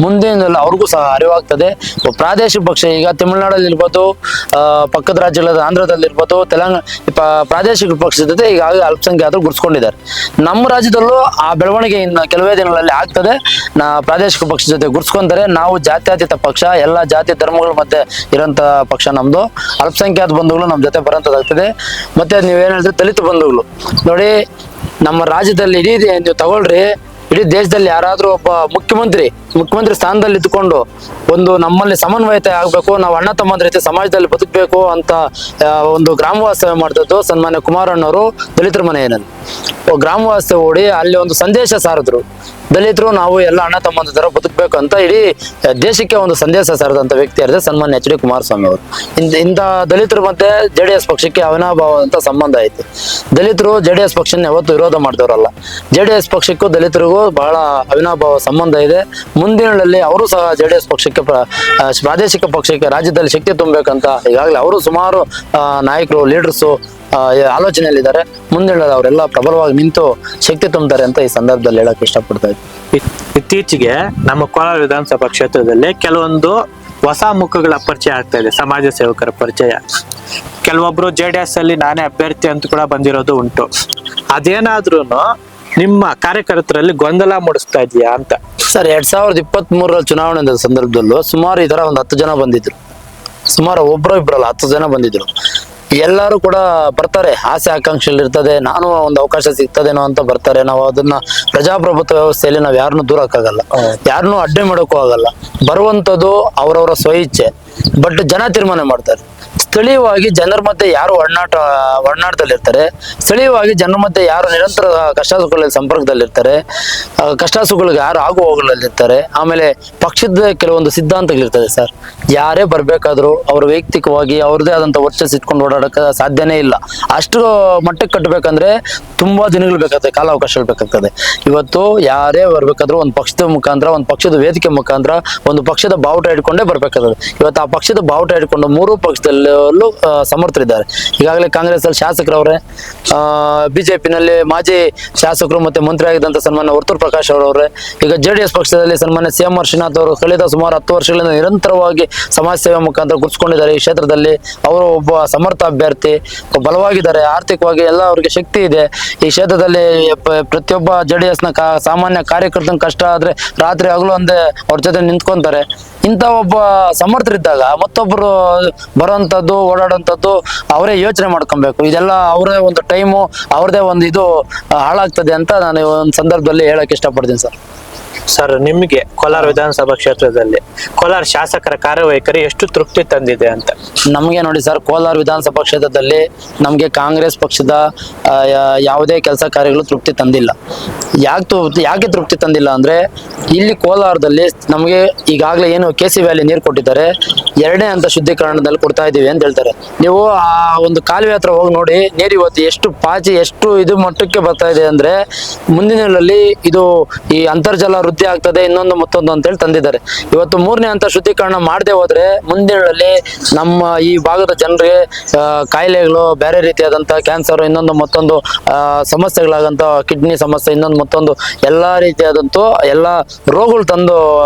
ಮುಂದಿನ ಅವ್ರಿಗೂ ಸಹ ಅರಿವಾಗ್ತದೆ. ಪ್ರಾದೇಶಿಕ ಪಕ್ಷ ಈಗ ತಮಿಳುನಾಡಲ್ಲಿ ಇರ್ಬೋದು, ಪಕ್ಕದ ರಾಜ್ಯಗಳಾದ ಆಂಧ್ರದಲ್ಲಿ ಇರ್ಬೋದು, ಪ್ರಾದೇಶಿಕ ಪಕ್ಷದ ಜೊತೆ ಈಗಾಗಲೇ ಅಲ್ಪಸಂಖ್ಯಾತರು ಗುರುತಿಸ್ಕೊಂಡಿದ್ದಾರೆ. ನಮ್ಮ ರಾಜ್ಯದಲ್ಲೂ ಆ ಬೆಳವಣಿಗೆ ಇನ್ನು ಕೆಲವೇ ದಿನಗಳಲ್ಲಿ ಆಗ್ತದೆ. ಪ್ರಾದೇಶಿಕ ಪಕ್ಷದ ಜೊತೆ ಗುರುತಿಸ್ಕೊಂತಾರೆ. ನಾವು ಜಾತ್ಯತೀತ ಪಕ್ಷ, ಎಲ್ಲ ಜಾತಿ ಧರ್ಮಗಳ ಮಧ್ಯೆ ಇರೋಂಥ ಪಕ್ಷ ನಮ್ದು. ಅಲ್ಪಸಂಖ್ಯಾತ ಬಂಧುಗಳು ನಮ್ಮ ಜೊತೆ ಬರೋಂಥದ್ದಾಗ್ತದೆ. ಮತ್ತೆ ನೀವೇನ್ ಹೇಳಿದ್ರೆ ದಲಿತ ಬಂಧುಗಳು ನೋಡಿ, ನಮ್ಮ ರಾಜ್ಯದಲ್ಲಿ ಇಡೀ ನೀವು ತಗೊಳ್ರಿ, ಇಡೀ ದೇಶದಲ್ಲಿ ಯಾರಾದ್ರೂ ಒಬ್ಬ ಮುಖ್ಯಮಂತ್ರಿ ಸ್ಥಾನದಲ್ಲಿ ಇದ್ದುಕೊಂಡು ಒಂದು ನಮ್ಮಲ್ಲಿ ಸಮನ್ವಯತೆ ಆಗ್ಬೇಕು, ನಾವು ಅಣ್ಣ ತಮ್ಮಂದ್ರ ರೀತಿ ಸಮಾಜದಲ್ಲಿ ಬದುಕಬೇಕು ಅಂತ ಒಂದು ಗ್ರಾಮ ವಾಸ್ತವ್ಯ ಮಾಡಿದ್ದು ಸನ್ಮಾನ್ಯ ಕುಮಾರಣ್ಣವರು ದಲಿತರ ಮನೆಯಲ್ಲಿ ಗ್ರಾಮ ವಾಸ್ತವ್ಯ ಓಡಿ ಅಲ್ಲಿ ಒಂದು ಸಂದೇಶ ಸಾರಿದ್ರು. ದಲಿತರು ನಾವು ಎಲ್ಲ ಅಣ್ಣ ತಮ್ಮಂದ್ರ ತರ ಬದುಕಬೇಕು ಅಂತ ಇಡೀ ದೇಶಕ್ಕೆ ಒಂದು ಸಂದೇಶ ಸಾರದಂತ ವ್ಯಕ್ತಿ ಯಾರಿದೆ ಸನ್ಮಾನ್ಯ HD ಕುಮಾರಸ್ವಾಮಿ ಅವರು. ಇಂಥ ದಲಿತರ ಮತ್ತೆ JDS ಪಕ್ಷಕ್ಕೆ ಅವಿನಾಭಾವ ಅಂತ ಸಂಬಂಧ ಐತೆ. ದಲಿತರು JDS ಪಕ್ಷನ ಯಾವತ್ತು ವಿರೋಧ ಮಾಡಿದವರಲ್ಲ. JDS ಪಕ್ಷಕ್ಕೂ ದಲಿತರಿಗೂ ಬಹಳ ಅವಿನಾಭಾವ ಸಂಬಂಧ ಇದೆ. ಮುಂದಿನಲ್ಲಿ ಅವರು ಸಹ JDS ಪಕ್ಷಕ್ಕೆ ಪ್ರಾದೇಶಿಕ ಪಕ್ಷಕ್ಕೆ ರಾಜ್ಯದಲ್ಲಿ ಶಕ್ತಿ ತುಂಬಬೇಕಂತ ಈಗಾಗಲೇ ಅವರು ಸುಮಾರು ನಾಯಕರು, ಲೀಡರ್ಸು ಆಲೋಚನೆಯಲ್ಲಿದ್ದಾರೆ. ಮುಂದಿನ ಅವರೆಲ್ಲ ಪ್ರಬಲವಾಗಿ ನಿಂತು ಶಕ್ತಿ ತುಂಬುತ್ತಾರೆ ಅಂತ ಈ ಸಂದರ್ಭದಲ್ಲಿ ಹೇಳಕ್ ಇಷ್ಟಪಡ್ತಾ ಇದ್ದೀನಿ. ಇತ್ತೀಚೆಗೆ ನಮ್ಮ ಕೋಲಾರ ವಿಧಾನಸಭಾ ಕ್ಷೇತ್ರದಲ್ಲಿ ಕೆಲವೊಂದು ಹೊಸ ಮುಖಗಳ ಪರಿಚಯ ಆಗ್ತಾ ಇದೆ, ಸಮಾಜ ಸೇವಕರ ಪರಿಚಯ. ಕೆಲವೊಬ್ರು JDS ಅಲ್ಲಿ ನಾನೇ ಅಭ್ಯರ್ಥಿ ಅಂತ ಕೂಡ ಬಂದಿರೋದು ಉಂಟು. ಅದೇನಾದ್ರೂ ನಿಮ್ಮ ಕಾರ್ಯಕರ್ತರಲ್ಲಿ ಗೊಂದಲ ಮೂಡಿಸ್ತಾ ಇದೆಯಾ ಅಂತ? ಸರ್, 2023 ಚುನಾವಣೆ ಸಂದರ್ಭದಲ್ಲೂ ಸುಮಾರು ಈ ತರ ಒಂದು 10 ಜನ ಬಂದಿದ್ರು. ಸುಮಾರು ಒಬ್ರು ಇಬ್ರಲ್ಲ 10 ಜನ ಬಂದಿದ್ರು. ಎಲ್ಲರೂ ಕೂಡ ಬರ್ತಾರೆ, ಆಸೆ ಆಕಾಂಕ್ಷೆಯಲ್ಲಿ ಇರ್ತದೆ, ನಾನು ಒಂದು ಅವಕಾಶ ಸಿಗ್ತದೇನೋ ಅಂತ ಬರ್ತಾರೆ. ನಾವು ಅದನ್ನ ಪ್ರಜಾಪ್ರಭುತ್ವ ವ್ಯವಸ್ಥೆಯಲ್ಲಿ ನಾವು ಯಾರನ್ನೂ ದೂರಕ್ಕಾಗಲ್ಲ, ಯಾರನ್ನೂ ಅಡ್ಡೆ ಮಾಡೋಕ್ಕೂ ಆಗಲ್ಲ. ಬರುವಂತದ್ದು ಅವರವರ ಸ್ವಇಚ್ಛೆ. ಬಟ್ ಜನ ತೀರ್ಮಾನ ಮಾಡ್ತಾರೆ. ಸ್ಥಳೀಯವಾಗಿ ಜನರ ಮಧ್ಯೆ ಯಾರು ಒಡನಾಟದಲ್ಲಿರ್ತಾರೆ, ಸ್ಥಳೀಯವಾಗಿ ಜನರ ಮಧ್ಯೆ ಯಾರು ನಿರಂತರ ಕಷ್ಟ ಸುಖಗಳಲ್ಲಿ ಸಂಪರ್ಕದಲ್ಲಿರ್ತಾರೆ, ಕಷ್ಟ ಸುಖಗಳಿಗೆ ಯಾರು ಆಗು ಹೋಗಲಲ್ಲಿರ್ತಾರೆ. ಆಮೇಲೆ ಪಕ್ಷದ ಕೆಲವೊಂದು ಸಿದ್ಧಾಂತಗಳಿರ್ತದೆ ಸರ್. ಯಾರೇ ಬರ್ಬೇಕಾದ್ರು ಅವ್ರ ವೈಯಕ್ತಿಕವಾಗಿ ಅವ್ರದೇ ಆದಂತ ವರ್ಚಸ್ ಇಟ್ಕೊಂಡು ಓಡಾಡಕ್ಕೆ ಸಾಧ್ಯನೇ ಇಲ್ಲ. ಅಷ್ಟು ಮಟ್ಟಕ್ಕೆ ಕಟ್ಟಬೇಕಂದ್ರೆ ತುಂಬಾ ದಿನಗಳು ಬೇಕಾಗ್ತದೆ, ಕಾಲಾವಕಾಶಗಳು ಬೇಕಾಗ್ತದೆ. ಇವತ್ತು ಯಾರೇ ಬರ್ಬೇಕಾದ್ರೂ ಒಂದು ಪಕ್ಷದ ಮುಖಾಂತರ, ಒಂದು ಪಕ್ಷದ ವೇದಿಕೆ ಮುಖಾಂತರ, ಒಂದು ಪಕ್ಷದ ಬಾವುಟ ಇಟ್ಕೊಂಡೇ ಬರ್ಬೇಕಾಗ್ತದೆ. ಇವತ್ತು ಆ ಪಕ್ಷದ ಬಾವುಟ ಇಟ್ಕೊಂಡು 3 ಪಕ್ಷದಲ್ಲೂ ಸಮರ್ಥರಿದ್ದಾರೆ. ಈಗಾಗಲೇ ಕಾಂಗ್ರೆಸ್ ಅಲ್ಲಿ ಶಾಸಕರವ್ರೆ, ಬಿಜೆಪಿನಲ್ಲಿ ಮಾಜಿ ಶಾಸಕರು ಮತ್ತೆ ಮಂತ್ರಿ ಆಗಿದ್ದಂತ ಸನ್ಮಾನ್ಯ ವರ್ತೂರ್ ಪ್ರಕಾಶ್ ಅವರವ್ರೆ, ಈಗ JDS ಪಕ್ಷದಲ್ಲಿ ಸನ್ಮಾನ್ಯ CM ಶ್ರೀನಾಥ್ ಅವರು ಕಳೆದ ಸುಮಾರು 10 ವರ್ಷಗಳಿಂದ ನಿರಂತರವಾಗಿ ಸಮಾಜ ಸೇವೆ ಮುಖಾಂತರ ಗುರುತಿಸಿಕೊಂಡಿದ್ದಾರೆ. ಈ ಕ್ಷೇತ್ರದಲ್ಲಿ ಅವರು ಒಬ್ಬ ಸಮರ್ಥ ಅಭ್ಯರ್ಥಿ, ಬಲವಾಗಿದ್ದಾರೆ, ಆರ್ಥಿಕವಾಗಿ ಎಲ್ಲ ಅವರಿಗೆ ಶಕ್ತಿ ಇದೆ. ಈ ಕ್ಷೇತ್ರದಲ್ಲಿ ಪ್ರತಿಯೊಬ್ಬ JDS ನ ಸಾಮಾನ್ಯ ಕಾರ್ಯಕರ್ತನ ಕಷ್ಟ ಆದ್ರೆ ರಾತ್ರಿ ಹಗಲು ಅಂದೇ ಅವ್ರ ಜೊತೆ ನಿಂತ್ಕೊಂತಾರೆ. ಇಂಥ ಒಬ್ಬ ಸಮರ್ಥರಿದ್ದಾಗ ಮತ್ತೊಬ್ಬರು ಬರೋಂಥದ್ದು, ಓಡಾಡೋಂಥದ್ದು ಅವರೇ ಯೋಚನೆ ಮಾಡ್ಕೊಬೇಕು. ಇದೆಲ್ಲ ಅವರೇ ಒಂದು ಟೈಮು, ಅವ್ರದೇ ಒಂದು ಇದು ಹಾಳಾಗ್ತದೆ ಅಂತ ನಾನು ಒಂದು ಸಂದರ್ಭದಲ್ಲಿ ಹೇಳಕ್ ಇಷ್ಟಪಡ್ತೀನಿ ಸರ್. ಸರ್, ನಿಮಗೆ ಕೋಲಾರ ವಿಧಾನಸಭಾ ಕ್ಷೇತ್ರದಲ್ಲಿ ಕೋಲಾರ ಶಾಸಕರ ಕಾರ್ಯವೈಖರಿ ಎಷ್ಟು ತೃಪ್ತಿ ತಂದಿದೆ ಅಂತ? ನಮಗೆ ನೋಡಿ ಸರ್, ಕೋಲಾರ ವಿಧಾನಸಭಾ ಕ್ಷೇತ್ರದಲ್ಲಿ ನಮಗೆ ಕಾಂಗ್ರೆಸ್ ಪಕ್ಷದ ಯಾವುದೇ ಕೆಲಸ ಕಾರ್ಯಗಳು ತೃಪ್ತಿ ತಂದಿಲ್ಲ. ಯಾಕೆ ತೃಪ್ತಿ ತಂದಿಲ್ಲ ಅಂದ್ರೆ, ಇಲ್ಲಿ ಕೋಲಾರದಲ್ಲಿ ನಮಗೆ ಈಗಾಗಲೇ ಏನು KC ವ್ಯಾಲಿ ನೀರು ಕೊಟ್ಟಿದ್ದಾರೆ, 2ನೇ ಹಂತ ಶುದ್ಧೀಕರಣದಲ್ಲಿ ಕೊಡ್ತಾ ಇದೀವಿ ಅಂತ ಹೇಳ್ತಾರೆ. ನೀವು ಆ ಒಂದು ಕಾಲುವೆ ಹತ್ರ ಹೋಗಿ ನೋಡಿ, ನೀರು ಇವತ್ತು ಎಷ್ಟು ಪಾಚಿ ಎಷ್ಟು ಇದು ಮಟ್ಟಕ್ಕೆ ಬರ್ತಾ ಇದೆ ಅಂದ್ರೆ, ಮುಂದಿನ ದಿನಗಳಲ್ಲಿ ಇದು ಈ ಅಂತರ್ಜಲ ವೃದ್ಧಿ ಆಗ್ತದೆ, ಇನ್ನೊಂದು ಮತ್ತೊಂದು ಅಂತೇಳಿ ತಂದಿದ್ದಾರೆ. ಇವತ್ತು 3ನೇ ಹಂತ ಶುದ್ಧೀಕರಣ ಮಾಡದೆ ಹೋದ್ರೆ ಮುಂದಿನ ದಿನಗಳಲ್ಲಿ ನಮ್ಮ ಈ ಭಾಗದ ಜನರಿಗೆ ಕಾಯಿಲೆಗಳು, ಬೇರೆ ರೀತಿಯಾದಂತ ಕ್ಯಾನ್ಸರ್, ಇನ್ನೊಂದು ಮತ್ತೊಂದು ಸಮಸ್ಯೆಗಳಾಗಂತ ಕಿಡ್ನಿ ಸಮಸ್ಯೆ, ಇನ್ನೊಂದು ಮತ್ತೊಂದು ಎಲ್ಲಾ ರೀತಿಯಾದಂತ ಎಲ್ಲಾ ರೋಗಗಳು ತಂದು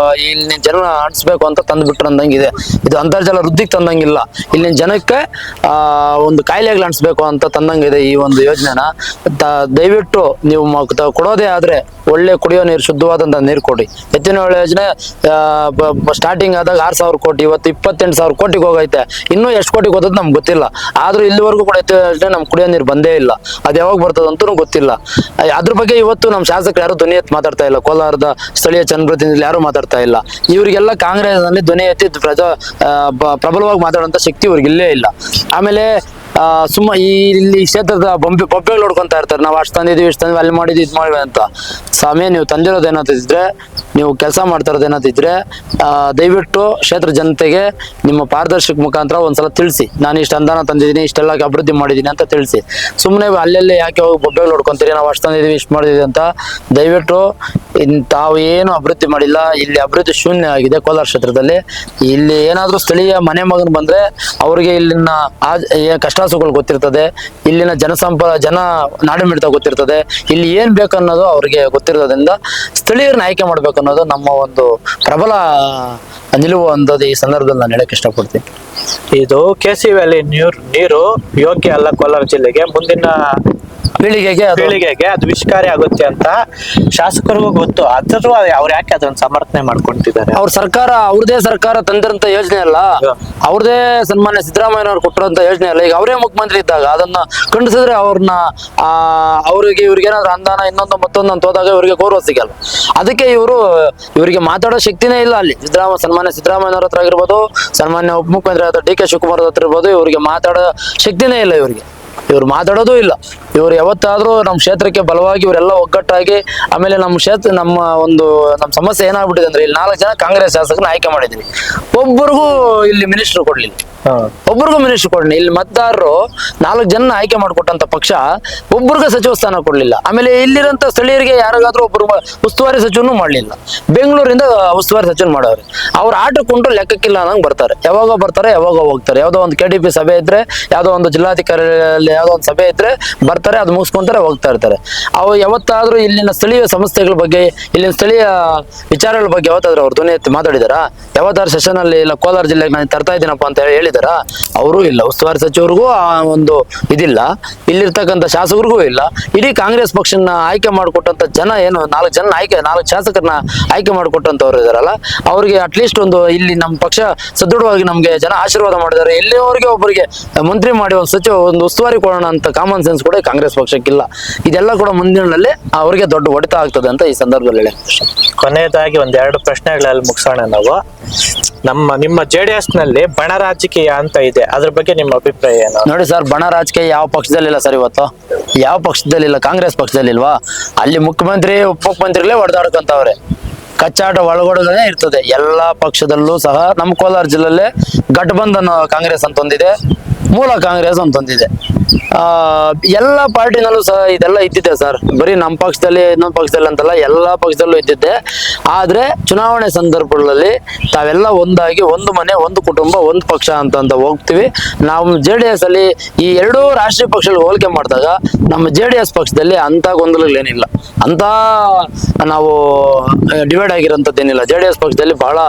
ಇಲ್ಲಿನ ಜನ ಆಡಿಸ್ಬೇಕು ಅಂತ ತಂದು ಬಿಟ್ರಂದಂಗಿದೆ. ಇದು ಅಂತರ್ಜಲ ವೃದ್ಧಿಗೆ ತಂದಂಗಿಲ್ಲ, ಇಲ್ಲಿನ ಜನಕ್ಕೆ ಒಂದು ಕಾಯಿಲೆಗಳು ಅಣಿಸ್ಬೇಕು ಅಂತ ತಂದಂಗಿದೆ ಈ ಒಂದು ಯೋಜನೆನ. ದಯವಿಟ್ಟು ನೀವು ಕೊಡೋದೇ ಆದ್ರೆ ಒಳ್ಳೆ ಕುಡಿಯೋ ನೀರು, ಶುದ್ಧವಾದಂತ ನೀರು ಕೊಡಿ. ಎತ್ತಿನ ಹೊಳೆ ಯೋಜನೆ ಸ್ಟಾರ್ಟಿಂಗ್ ಆದಾಗ 6,000 ಕೋಟಿ, ಇವತ್ತು 28,000 ಕೋಟಿಗೆ ಹೋಗೈತೆ. ಇನ್ನೂ ಎಷ್ಟು ಕೋಟಿಗೆ ಹೋದದ್ದು ನಮ್ಗೆ ಗೊತ್ತಿಲ್ಲ. ಆದ್ರೂ ಇಲ್ಲಿವರೆಗೂ ಕೂಡ ಎತ್ತಿನ ಯೋಜನೆ ನಮ್ಗೆ ಕುಡಿಯೋ ನೀರು ಬಂದೇ ಇಲ್ಲ. ಅದು ಯಾವಾಗ ಬರ್ತದಂತೂ ಗೊತ್ತಿಲ್ಲ. ಅದ್ರ ಬಗ್ಗೆ ಇವತ್ತು ನಮ್ಮ ಶಾಸಕರು ಯಾರು ಧ್ವನಿ ಎತ್ತಿ ಮಾತಾಡ್ತಾ ಇಲ್ಲ. ಕೋಲಾರದ ಸ್ಥಳೀಯ ಜನಪ್ರತಿನಿಧಿಗಳು ಯಾರು ಮಾತಾಡ್ತಾ ಇಲ್ಲ. ಇವರಿಗೆಲ್ಲ ಕಾಂಗ್ರೆಸ್ ನಲ್ಲಿ ಧ್ವನಿ ಎತ್ತಿ ಪ್ರಬಲವಾಗಿ ಮಾತಾಡುವಂತ ಶಕ್ತಿ ಇವ್ರಿಗೆ ಇಲ್ಲೇ ಇಲ್ಲ. ಆಮೇಲೆ ಇಲ್ಲಿ ಕ್ಷೇತ್ರದ ಬೊಬ್ಬೆಗಳು ನೋಡ್ಕೊಂತಾ ಇರ್ತಾರೆ. ನಾವು ಅಷ್ಟು ತಂದಿದ್ವಿ, ಇಷ್ಟು ತಂದ್ವಿ, ಅಲ್ಲಿ ಮಾಡಿದ್ವಿ, ಇದು ಮಾಡಿದ್ವಿ ಅಂತ. ಸ್ವಾಮಿ, ನೀವು ತಂದಿರೋದು ಏನಾದಿದ್ರೆ, ನೀವು ಕೆಲಸ ಮಾಡ್ತಾ ಇರೋದು ಏನಾದಿದ್ರೆ, ದಯವಿಟ್ಟು ಕ್ಷೇತ್ರ ಜನತೆಗೆ ನಿಮ್ಮ ಪಾರದರ್ಶಕ ಮುಖಾಂತರ ಒಂದ್ಸಲ ತಿಳಿಸಿ. ನಾನು ಇಷ್ಟು ಅನುದಾನ ತಂದಿದ್ದೀನಿ, ಇಷ್ಟೆಲ್ಲ ಅಭಿವೃದ್ಧಿ ಮಾಡಿದ್ದೀನಿ ಅಂತ ತಿಳಿಸಿ. ಸುಮ್ಮನೆ ಅಲ್ಲೆಲ್ಲೇ ಯಾಕೆ ಹೋಗಿ ಬೊಬ್ಬೆಗಳು ನೋಡ್ಕೊಂತೀರಿ, ನಾವು ಅಷ್ಟು ತಂದಿದ್ವಿ, ಇಷ್ಟು ಮಾಡಿದ್ವಿ ಅಂತ. ದಯವಿಟ್ಟು ತಾವು ಏನು ಅಭಿವೃದ್ಧಿ ಮಾಡಿಲ್ಲ. ಇಲ್ಲಿ ಅಭಿವೃದ್ಧಿ ಶೂನ್ಯ ಆಗಿದೆ ಕೋಲಾರ ಕ್ಷೇತ್ರದಲ್ಲಿ. ಇಲ್ಲಿ ಏನಾದ್ರೂ ಸ್ಥಳೀಯ ಮನೆ ಮಗನ್ ಬಂದ್ರೆ ಅವ್ರಿಗೆ ಇಲ್ಲಿನ ಕಷ್ಟ ಸುಖಗಳು ಗೊತ್ತಿರ್ತದೆ, ಇಲ್ಲಿನ ಜನ ನಾಡುಮಿಡಿತ ಗೊತ್ತಿರ್ತದೆ, ಇಲ್ಲಿ ಏನ್ ಬೇಕನ್ನೋದು ಅವ್ರಿಗೆ ಗೊತ್ತಿರೋದ್ರಿಂದ ಸ್ಥಳೀಯರನ್ನ ಆಯ್ಕೆ ಮಾಡ್ಬೇಕು ಅನ್ನೋದು ನಮ್ಮ ಒಂದು ಪ್ರಬಲ ನಿಲುವು ಅನ್ನೋದು ಈ ಸಂದರ್ಭದಲ್ಲಿ ನಾನು ಹೇಳಕ್ ಇಷ್ಟಪಡ್ತೀನಿ. ಇದು KC ವ್ಯಾಲಿ ನೀರು ಯೋಗ್ಯ ಅಲ್ಲ ಕೋಲಾರ ಜಿಲ್ಲೆಗೆ, ಮುಂದಿನ ಪೀಳಿಗೆಗೆ ಅದು ವಿಷಕಾರಿ ಆಗುತ್ತೆ ಅಂತ ಶಾಸಕರಿಗೂ ಗೊತ್ತು. ಆದ್ರೂ ಅವ್ರು ಯಾಕೆ ಅದನ್ನ ಸಮರ್ಥನೆ ಮಾಡ್ಕೊಂತಿದ್ದಾರೆ? ಅವ್ರದೇ ಸರ್ಕಾರ ತಂದಿರಂತ ಯೋಜನೆ ಅಲ್ಲ, ಅವ್ರದೇ ಸನ್ಮಾನ್ಯ ಸಿದ್ದರಾಮಯ್ಯನವ್ರು ಕೊಟ್ಟಿರೋಂತ ಯೋಜನೆ ಅಲ್ಲ. ಈಗ ಅವರೇ ಮುಖ್ಯಮಂತ್ರಿ ಇದ್ದಾಗ ಅದನ್ನ ಖಂಡಿಸಿದ್ರೆ ಅವ್ರಿಗೆ ಇವ್ರಿಗೇನಾದ್ರು ಅನುದಾನ ಇನ್ನೊಂದು ಮತ್ತೊಂದು ಅಂತ ಹೋದಾಗ ಇವ್ರಿಗೆ ಗೌರವ ಸಿಗಲ್ಲ. ಅದಕ್ಕೆ ಇವರಿಗೆ ಮಾತಾಡೋ ಶಕ್ತಿನೇ ಇಲ್ಲ. ಅಲ್ಲಿ ಸನ್ಮಾನ್ಯ ಸಿದ್ದರಾಮಯ್ಯನವ್ರ ಹತ್ರ ಆಗಿರ್ಬೋದು, ಸನ್ಮಾನ್ಯ ಉಪಮುಖ್ಯಮಂತ್ರಿ ಆದ DK ಶಿವಕುಮಾರ್ ಹತ್ರ ಇರ್ಬೋದು, ಇವರಿಗೆ ಮಾತಾಡೋ ಶಕ್ತಿನೇ ಇಲ್ಲ. ಇವ್ರು ಮಾತಾಡೋದು ಇಲ್ಲ. ಇವ್ರು ಯಾವತ್ತಾದ್ರೂ ನಮ್ಮ ಕ್ಷೇತ್ರಕ್ಕೆ ಬಲವಾಗಿ ಇವರೆಲ್ಲ ಒಗ್ಗಟ್ಟಾಗಿ, ಆಮೇಲೆ ನಮ್ಮ ಸಮಸ್ಯೆ ಏನಾಗ್ಬಿಟ್ಟಿದೆ ಅಂದ್ರೆ, ಇಲ್ಲಿ 4 ಜನ ಕಾಂಗ್ರೆಸ್ ಶಾಸಕರನ್ನ ಆಯ್ಕೆ ಮಾಡಿದೀವಿ, ಒಬ್ಬರಿಗೂ ಇಲ್ಲಿ ಮಿನಿಸ್ಟರ್ ಕೊಡ್ಲಿಲ್ಲ. ಇಲ್ಲಿ ಮತದಾರರು 4 ಜನ ಆಯ್ಕೆ ಮಾಡಿಕೊಟ್ಟಂತ ಪಕ್ಷ ಒಬ್ಬರಿಗೂ ಸಚಿವ ಸ್ಥಾನ ಕೊಡ್ಲಿಲ್ಲ. ಆಮೇಲೆ ಇಲ್ಲಿರಂತ ಸ್ಥಳೀಯರಿಗೆ ಯಾರಿಗಾದ್ರೂ ಒಬ್ಬರು ಉಸ್ತುವಾರಿ ಸಚಿವನು ಮಾಡ್ಲಿಲ್ಲ. ಬೆಂಗಳೂರಿಂದ ಉಸ್ತುವಾರಿ ಸಚಿವ ಮಾಡೋರು. ಅವ್ರ ಆಟಕ್ಕುಂಟು ಲೆಕ್ಕಕ್ಕಿಲ್ಲ ಅನ್ನಂಗ್ ಬರ್ತಾರೆ. ಯಾವಾಗ ಬರ್ತಾರೆ, ಯಾವಾಗ ಹೋಗ್ತಾರೆ. ಯಾವ್ದೋ ಒಂದು KDP ಸಭೆ ಇದ್ರೆ, ಯಾವ್ದೋ ಒಂದು ಜಿಲ್ಲಾಧಿಕಾರಿ ಯಾವ್ದೋ ಒಂದು ಸಭೆ ಇದ್ರೆ ಬರ್ತಾರೆ, ಅದು ಮುಗಿಸ್ಕೊಂತಾರೆ, ಹೋಗ್ತಾ ಇರ್ತಾರೆ. ಅವ್ರು ಯಾವತ್ತಾದ್ರೂ ಇಲ್ಲಿನ ಸ್ಥಳೀಯ ಸಮಸ್ಯೆಗಳ ಬಗ್ಗೆ, ಇಲ್ಲಿನ ಸ್ಥಳೀಯ ವಿಚಾರಗಳ ಬಗ್ಗೆ ಯಾವತ್ತಾದ್ರೂ ಅವ್ರು ಧ್ವನಿ ಎತ್ತಿ ಮಾತಾಡಿದಾರ? ಯಾವತ್ತಾದ್ರೂ ಸೆಷನ್ ಅಲ್ಲಿ ಇಲ್ಲ ಕೋಲಾರ ಜಿಲ್ಲೆಗೆ ನಾನು ತರ್ತಾ ಇದ್ದೀನಪ್ಪ ಅಂತ ಹೇಳಿದಾರ? ಅವರು ಇಲ್ಲ. ಉಸ್ತುವಾರಿ ಸಚಿವರಿಗೂ ಆ ಒಂದು ಇದಿಲ್ಲ, ಇಲ್ಲಿರ್ತಕ್ಕಂಥ ಶಾಸಕರಿಗೂ ಇಲ್ಲ. ಇಡೀ ಕಾಂಗ್ರೆಸ್ ಪಕ್ಷನ ಆಯ್ಕೆ ಮಾಡಿಕೊಟ್ಟಂತ ಜನ ಏನು 4 ಶಾಸಕರನ್ನ ಆಯ್ಕೆ ಮಾಡಿಕೊಟ್ಟಂತವ್ರು ಇದಾರಲ್ಲ, ಅವ್ರಿಗೆ ಅಟ್ಲೀಸ್ಟ್ ಒಂದು ಇಲ್ಲಿ ನಮ್ಮ ಪಕ್ಷ ಸದೃಢವಾಗಿ ನಮ್ಗೆ ಜನ ಆಶೀರ್ವಾದ ಮಾಡಿದ್ದಾರೆ. ಇಲ್ಲಿವರೆಗೆ ಒಬ್ಬರಿಗೆ ಮಂತ್ರಿ ಮಾಡಿ ಒಂದು ಉಸ್ತುವಾರಿ ಕೊಡೋಣ ಅಂತ ಕಾಮನ್ ಸೆನ್ಸ್ ಕೂಡ ಕಾಂಗ್ರೆಸ್ ಪಕ್ಷಕ್ಕಿಲ್ಲ. ಇದೆಲ್ಲ ಕೂಡ ಮುಂದಿನಲ್ಲಿ ಅವ್ರಿಗೆ ದೊಡ್ಡ ಹೊಡೆತ ಆಗ್ತದೆ ಅಂತ ಈ ಸಂದರ್ಭದಲ್ಲಿ ಹೇಳಿ. ಕೊನೆಯದಾಗಿ 2 ಪ್ರಶ್ನೆಗಳಲ್ಲಿ ಮುಗಿಸೋಣ ನಾವು. ನಿಮ್ಮ JDS ನಲ್ಲಿ ಬಣ ರಾಜಕೀಯ ಅಂತ ಇದೆ, ಅದ್ರ ಬಗ್ಗೆ ನಿಮ್ಮ ಅಭಿಪ್ರಾಯ ಏನು? ನೋಡಿ ಸರ್, ಬಣ ರಾಜಕೀಯ ಯಾವ ಪಕ್ಷದಲ್ಲಿಲ್ಲ ಸರ್. ಇವತ್ತು ಯಾವ ಪಕ್ಷದಲ್ಲಿಲ್ಲ, ಕಾಂಗ್ರೆಸ್ ಪಕ್ಷದಲ್ಲಿಲ್ವಾ? ಅಲ್ಲಿ ಮುಖ್ಯಮಂತ್ರಿ ಉಪಮುಖ್ಯಮಂತ್ರಿಗಳೇ ಹೊಡೆದಾಡ್ಕೊಂತವ್ರೆ. ಕಚ್ಚಾಟ ಒಳಗೊಳಗಡೆ ಇರ್ತದೆ ಎಲ್ಲಾ ಪಕ್ಷದಲ್ಲೂ ಸಹ. ನಮ್ಮ ಕೋಲಾರ ಜಿಲ್ಲೆಯಲ್ಲೇ ಗಠಬಂಧನ್ ಕಾಂಗ್ರೆಸ್ ಅಂತ ಒಂದಿದೆ, ಮೂಲ ಕಾಂಗ್ರೆಸ್ ಅಂತ ಒಂದಿದೆ. ಎಲ್ಲ ಪಾರ್ಟಿನಲ್ಲೂ ಸಹ ಇದೆಲ್ಲ ಇದ್ದಿದೆ ಸರ್. ಬರೀ ನಮ್ಮ ಪಕ್ಷದಲ್ಲಿ ಇನ್ನೊಂದು ಪಕ್ಷದಲ್ಲಿ ಅಂತಲ್ಲ, ಎಲ್ಲಾ ಪಕ್ಷದಲ್ಲೂ ಇದ್ದಿದ್ದೆ. ಆದ್ರೆ ಚುನಾವಣೆ ಸಂದರ್ಭಗಳಲ್ಲಿ ತಾವೆಲ್ಲ ಒಂದಾಗಿ ಒಂದು ಮನೆ, ಒಂದು ಕುಟುಂಬ, ಒಂದು ಪಕ್ಷ ಅಂತ ಹೋಗ್ತೀವಿ. ನಾವು JDS ಅಲ್ಲಿ ಈ 2 ರಾಷ್ಟ್ರೀಯ ಪಕ್ಷಗಳು ಹೋಲಿಕೆ ಮಾಡಿದಾಗ ನಮ್ಮ JDS ಪಕ್ಷದಲ್ಲಿ ಅಂತ ಗೊಂದಲಗಳೇನಿಲ್ಲ, ಅಂತ ನಾವು ಡಿವೈಡ್ ಆಗಿರೋಂಥದ್ದೇನಿಲ್ಲ. JDS ಪಕ್ಷದಲ್ಲಿ ಬಹಳ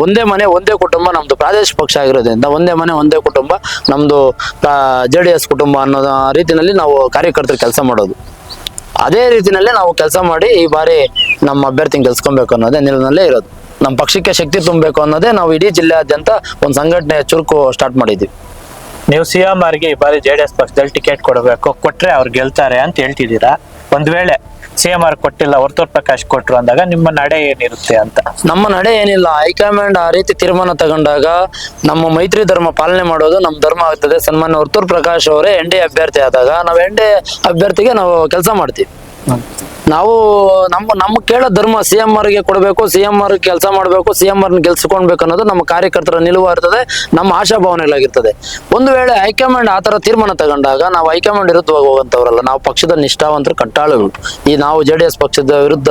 ಒಂದೇ ಮನೆ ಒಂದೇ ಕುಟುಂಬ, ನಮ್ದು ಪ್ರಾದೇಶಿಕ ಪಕ್ಷ ಆಗಿರೋದ್ರಿಂದ ಒಂದೇ ಮನೆ ಒಂದೇ ಕುಟುಂಬ, ನಮ್ದು JDS ಕುಟುಂಬ ಅನ್ನೋ ರೀತಿನಲ್ಲಿ ನಾವು ಕಾರ್ಯಕರ್ತರು ಕೆಲಸ ಮಾಡೋದು. ಅದೇ ರೀತಿನಲ್ಲೇ ನಾವು ಕೆಲಸ ಮಾಡಿ ಈ ಬಾರಿ ನಮ್ಮ ಅಭ್ಯರ್ಥಿ ಗೆಲ್ಸ್ಕೊಬೇಕು ಅನ್ನೋದೇ ನಿಲುವಿನಲ್ಲೇ ಇರೋದು. ನಮ್ಮ ಪಕ್ಷಕ್ಕೆ ಶಕ್ತಿ ತುಂಬಬೇಕು ಅನ್ನೋದೇ ನಾವು ಇಡೀ ಜಿಲ್ಲೆಯಾದ್ಯಂತ ಒಂದು ಸಂಘಟನೆ ಚುರುಕು ಸ್ಟಾರ್ಟ್ ಮಾಡಿದ್ವಿ. ನೀವು CM ಆರ್ಗೆ ಈ ಬಾರಿ JDS ಪಕ್ಷದಲ್ಲಿ ಟಿಕೆಟ್ ಕೊಡಬೇಕು, ಕೊಟ್ರೆ ಅವ್ರು ಗೆಲ್ತಾರೆ ಅಂತ ಹೇಳ್ತಿದ್ದೀರಾ. ಒಂದ್ ವೇಳೆ CM ಆರ್ ಕೊಟ್ಟಿಲ್ಲ, ವರ್ತೂರ್ ಪ್ರಕಾಶ್ ಕೊಟ್ರು ಅಂದಾಗ ನಿಮ್ಮ ನಡೆ ಏನಿರುತ್ತೆ ಅಂತ? ನಮ್ಮ ನಡೆ ಏನಿಲ್ಲ, ಹೈಕಮಾಂಡ್ ಆ ರೀತಿ ತೀರ್ಮಾನ ತಗೊಂಡಾಗ ನಮ್ಮ ಮೈತ್ರಿ ಧರ್ಮ ಪಾಲನೆ ಮಾಡೋದು ನಮ್ಮ ಧರ್ಮ ಆಗ್ತದೆ. ಸನ್ಮಾನ್ಯ ವರ್ತೂರ್ ಪ್ರಕಾಶ್ ಅವರೇ NDA ಅಭ್ಯರ್ಥಿ ಆದಾಗ ನಾವು NDA ಅಭ್ಯರ್ಥಿಗೆ ನಾವು ಕೆಲಸ ಮಾಡ್ತೀವಿ. ನಾವು ನಮ್ಮ ಕೇಳೋ ಧರ್ಮ CM ಆರ್ಗೆ ಕೊಡಬೇಕು, CM ಆರ್ ಕೆಲಸ ಮಾಡಬೇಕು, CM ಆರ್ನ ಗೆಲ್ಸ್ಕೊಳ್ಬೇಕು ಅನ್ನೋದು ನಮ್ಮ ಕಾರ್ಯಕರ್ತರ ನಿಲುವು ಇರ್ತದೆ, ನಮ್ಮ ಆಶಾಭಾವನೆಗಳಾಗಿರ್ತದೆ. ಒಂದು ವೇಳೆ ಹೈಕಮಾಂಡ್ ಆತರ ತೀರ್ಮಾನ ತಗೊಂಡಾಗ ನಾವು ಹೈಕಮಾಂಡ್ ವಿರುದ್ಧವಾಗಿ ಹೋಗುವಂತವ್ರಲ್ಲ, ನಾವು ಪಕ್ಷದ ನಿಷ್ಠಾವಂತರು ಕಟ್ಟಾಳುಗಳು. ಈ ನಾವು JDS ಪಕ್ಷದ ವಿರುದ್ಧ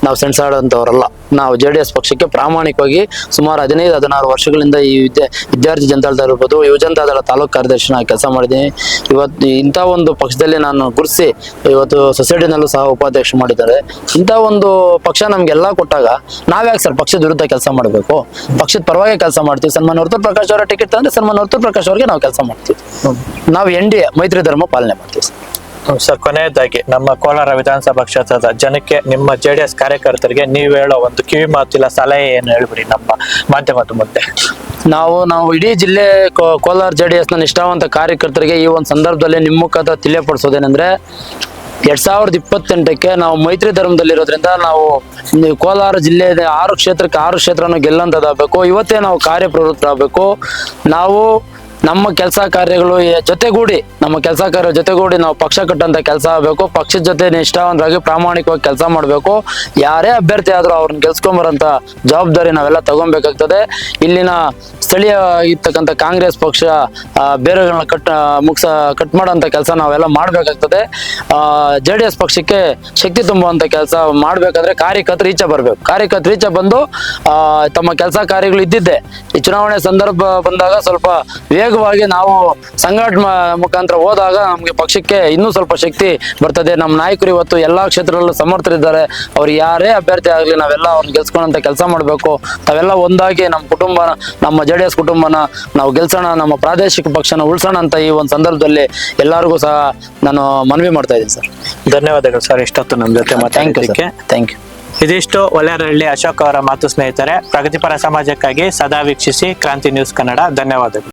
ನಾವು ಸೆಣಸಾಡುವಂತವ್ರಲ್ಲ. ನಾವು JDS ಪಕ್ಷಕ್ಕೆ ಪ್ರಾಮಾಣಿಕವಾಗಿ ಸುಮಾರು 15-16 ವರ್ಷಗಳಿಂದ ಈ ವಿದ್ಯಾರ್ಥಿ ಜನತಾದಳ ಇರ್ಬೋದು, ಯುವಜನತಾದಳ ತಾಲೂಕು ಕಾರ್ಯದರ್ಶಿ ನಾನು ಕೆಲಸ ಮಾಡಿದ್ದೀನಿ. ಇವತ್ತು ಇಂಥ ಒಂದು ಪಕ್ಷದಲ್ಲಿ ನಾನು ಗುರುಸಿ ಇವತ್ತು ಸೊಸೈಟಿನಲ್ಲೂ ಸಹ ಉಪಾಧ್ಯಕ್ಷ ಮಾಡಿದ್ದಾರೆ. ಇಂಥ ಒಂದು ಪಕ್ಷ ನಮ್ಗೆಲ್ಲ ಕೊಟ್ಟಾಗ ನಾವ್ಯಾಕೆ ಸರ್ ಪಕ್ಷದ ವಿರುದ್ಧ ಕೆಲಸ ಮಾಡಬೇಕು? ಪಕ್ಷದ ಪರವಾಗಿ ಕೆಲಸ ಮಾಡ್ತೀವಿ. ಸನ್ಮಾನ್ಯ ವರ್ತೂರ್ ಪ್ರಕಾಶ್ ಅವರ ಟಿಕೆಟ್ ತಂದ್ರೆ ಸನ್ಮಾನ್ಯ ವರ್ತೂರ್ ಪ್ರಕಾಶ್ ಅವರಿಗೆ ನಾವು ಕೆಲಸ ಮಾಡ್ತೀವಿ. ನಾವು NDA ಮೈತ್ರಿ ಧರ್ಮ ಪಾಲನೆ ಮಾಡ್ತೀವಿ. ಸರ್, ಕೊನೆಯದಾಗಿ ನಮ್ಮ ಕೋಲಾರ ವಿಧಾನಸಭಾ ಕ್ಷೇತ್ರದ ಜನಕ್ಕೆ, ನಿಮ್ಮ JDS ಕಾರ್ಯಕರ್ತರಿಗೆ ನೀವು ಹೇಳೋ ಒಂದು ಕಿವಿ ಮಾತಿಲ್ಲ ಸಲಹೆ ಏನು ಹೇಳ್ಬಿಡಿ ನಮ್ಮ ಮಾಧ್ಯಮದ ಮುಂದೆ. ನಾವು ಇಡೀ ಜಿಲ್ಲೆ ಕೋಲಾರ JDS ನ ನಿಷ್ಠಾವಂತ ಕಾರ್ಯಕರ್ತರಿಗೆ ಈ ಒಂದು ಸಂದರ್ಭದಲ್ಲಿ ನಿಮ್ಮ ಮುಖಾಂತರ ತಿಳಿಯಪಡಿಸೋದೇನೆಂದ್ರೆ, 2028ಕ್ಕೆ ನಾವು ಮೈತ್ರಿ ಧರ್ಮದಲ್ಲಿರೋದ್ರಿಂದ ನಾವು ಕೋಲಾರ ಜಿಲ್ಲೆ 6 ಕ್ಷೇತ್ರಕ್ಕೆ 6 ಕ್ಷೇತ್ರನ ಗೆಲ್ಲಂತದಾಗಬೇಕು. ಇವತ್ತೇ ನಾವು ಕಾರ್ಯಪ್ರವೃತ್ತರಾಗಬೇಕು. ನಾವು ನಮ್ಮ ಕೆಲಸ ಕಾರ್ಯಗಳು ಜೊತೆಗೂಡಿ ನಾವು ಪಕ್ಷ ಕಟ್ಟಂತ ಕೆಲಸ ಆಗಬೇಕು. ಪಕ್ಷದ ಜೊತೆ ನಿಷ್ಠಾವಂತರಾಗಿ ಪ್ರಾಮಾಣಿಕವಾಗಿ ಕೆಲಸ ಮಾಡಬೇಕು. ಯಾರೇ ಅಭ್ಯರ್ಥಿ ಆದ್ರೂ ಅವ್ರನ್ನ ಗೆಲ್ಸ್ಕೊಂಬರಂತ ಜವಾಬ್ದಾರಿ ನಾವೆಲ್ಲ ತಗೊಬೇಕಾಗ್ತದೆ. ಇಲ್ಲಿನ ಸ್ಥಳೀಯ ಇರ್ತಕ್ಕಂಥ ಕಾಂಗ್ರೆಸ್ ಪಕ್ಷ ಬೇರೆಗಳನ್ನ ಕಟ್ ಮಾಡೋಂಥ ಕೆಲಸ ನಾವೆಲ್ಲ ಮಾಡ್ಬೇಕಾಗ್ತದೆ. JDS ಪಕ್ಷಕ್ಕೆ ಶಕ್ತಿ ತುಂಬುವಂತ ಕೆಲಸ ಮಾಡ್ಬೇಕಾದ್ರೆ ಕಾರ್ಯಕರ್ತರು ಈಚೆ ಬಂದು ತಮ್ಮ ಕೆಲಸ ಕಾರ್ಯಗಳು ಇದ್ದಿದ್ದೆ ಈ ಚುನಾವಣೆ ಸಂದರ್ಭ ಬಂದಾಗ ಸ್ವಲ್ಪ ವೇಗವಾಗಿ ನಾವು ಸಂಘಟನೆ ಮುಖಾಂತರ ಹೋದಾಗ ನಮ್ಗೆ ಪಕ್ಷಕ್ಕೆ ಇನ್ನೂ ಸ್ವಲ್ಪ ಶಕ್ತಿ ಬರ್ತದೆ. ನಮ್ಮ ನಾಯಕರು ಇವತ್ತು ಎಲ್ಲಾ ಕ್ಷೇತ್ರದಲ್ಲೂ ಸಮರ್ಥರಿದ್ದಾರೆ. ಅವ್ರು ಯಾರೇ ಅಭ್ಯರ್ಥಿ ಆಗ್ಲಿ ನಾವೆಲ್ಲ ಅವ್ರನ್ನ ಗೆಲ್ಸ್ಕೊಂಡಂತ ಕೆಲಸ ಮಾಡ್ಬೇಕು. ತಾವೆಲ್ಲ ಒಂದಾಗಿ ನಮ್ಮ ಕುಟುಂಬನ, ನಮ್ಮ JDS ಕುಟುಂಬನ ನಾವು ಗೆಲ್ಸೋಣ, ನಮ್ಮ ಪ್ರಾದೇಶಿಕ ಪಕ್ಷನ ಉಳಿಸೋಣ ಅಂತ ಈ ಒಂದು ಸಂದರ್ಭದಲ್ಲಿ ಎಲ್ಲರಿಗೂ ಸಹ ನಾನು ಮನವಿ ಮಾಡ್ತಾ ಇದ್ದೀನಿ ಸರ್. ಧನ್ಯವಾದಗಳು ಸರ್, ಇಷ್ಟೊತ್ತು ನಮ್ಮ ಜೊತೆ ಮಾತಾಡೋದಕ್ಕೆ. Thank you. ಇದಿಷ್ಟು ಒಲೆರಹಳ್ಳಿ ಅಶೋಕ್ ಅವರ ಮಾತು ಸ್ನೇಹಿತರೆ. ಪ್ರಗತಿಪರ ಸಮಾಜಕ್ಕಾಗಿ ಸದಾ ವೀಕ್ಷಿಸಿ ಕ್ರಾಂತಿ ನ್ಯೂಸ್ ಕನ್ನಡ. ಧನ್ಯವಾದಗಳು.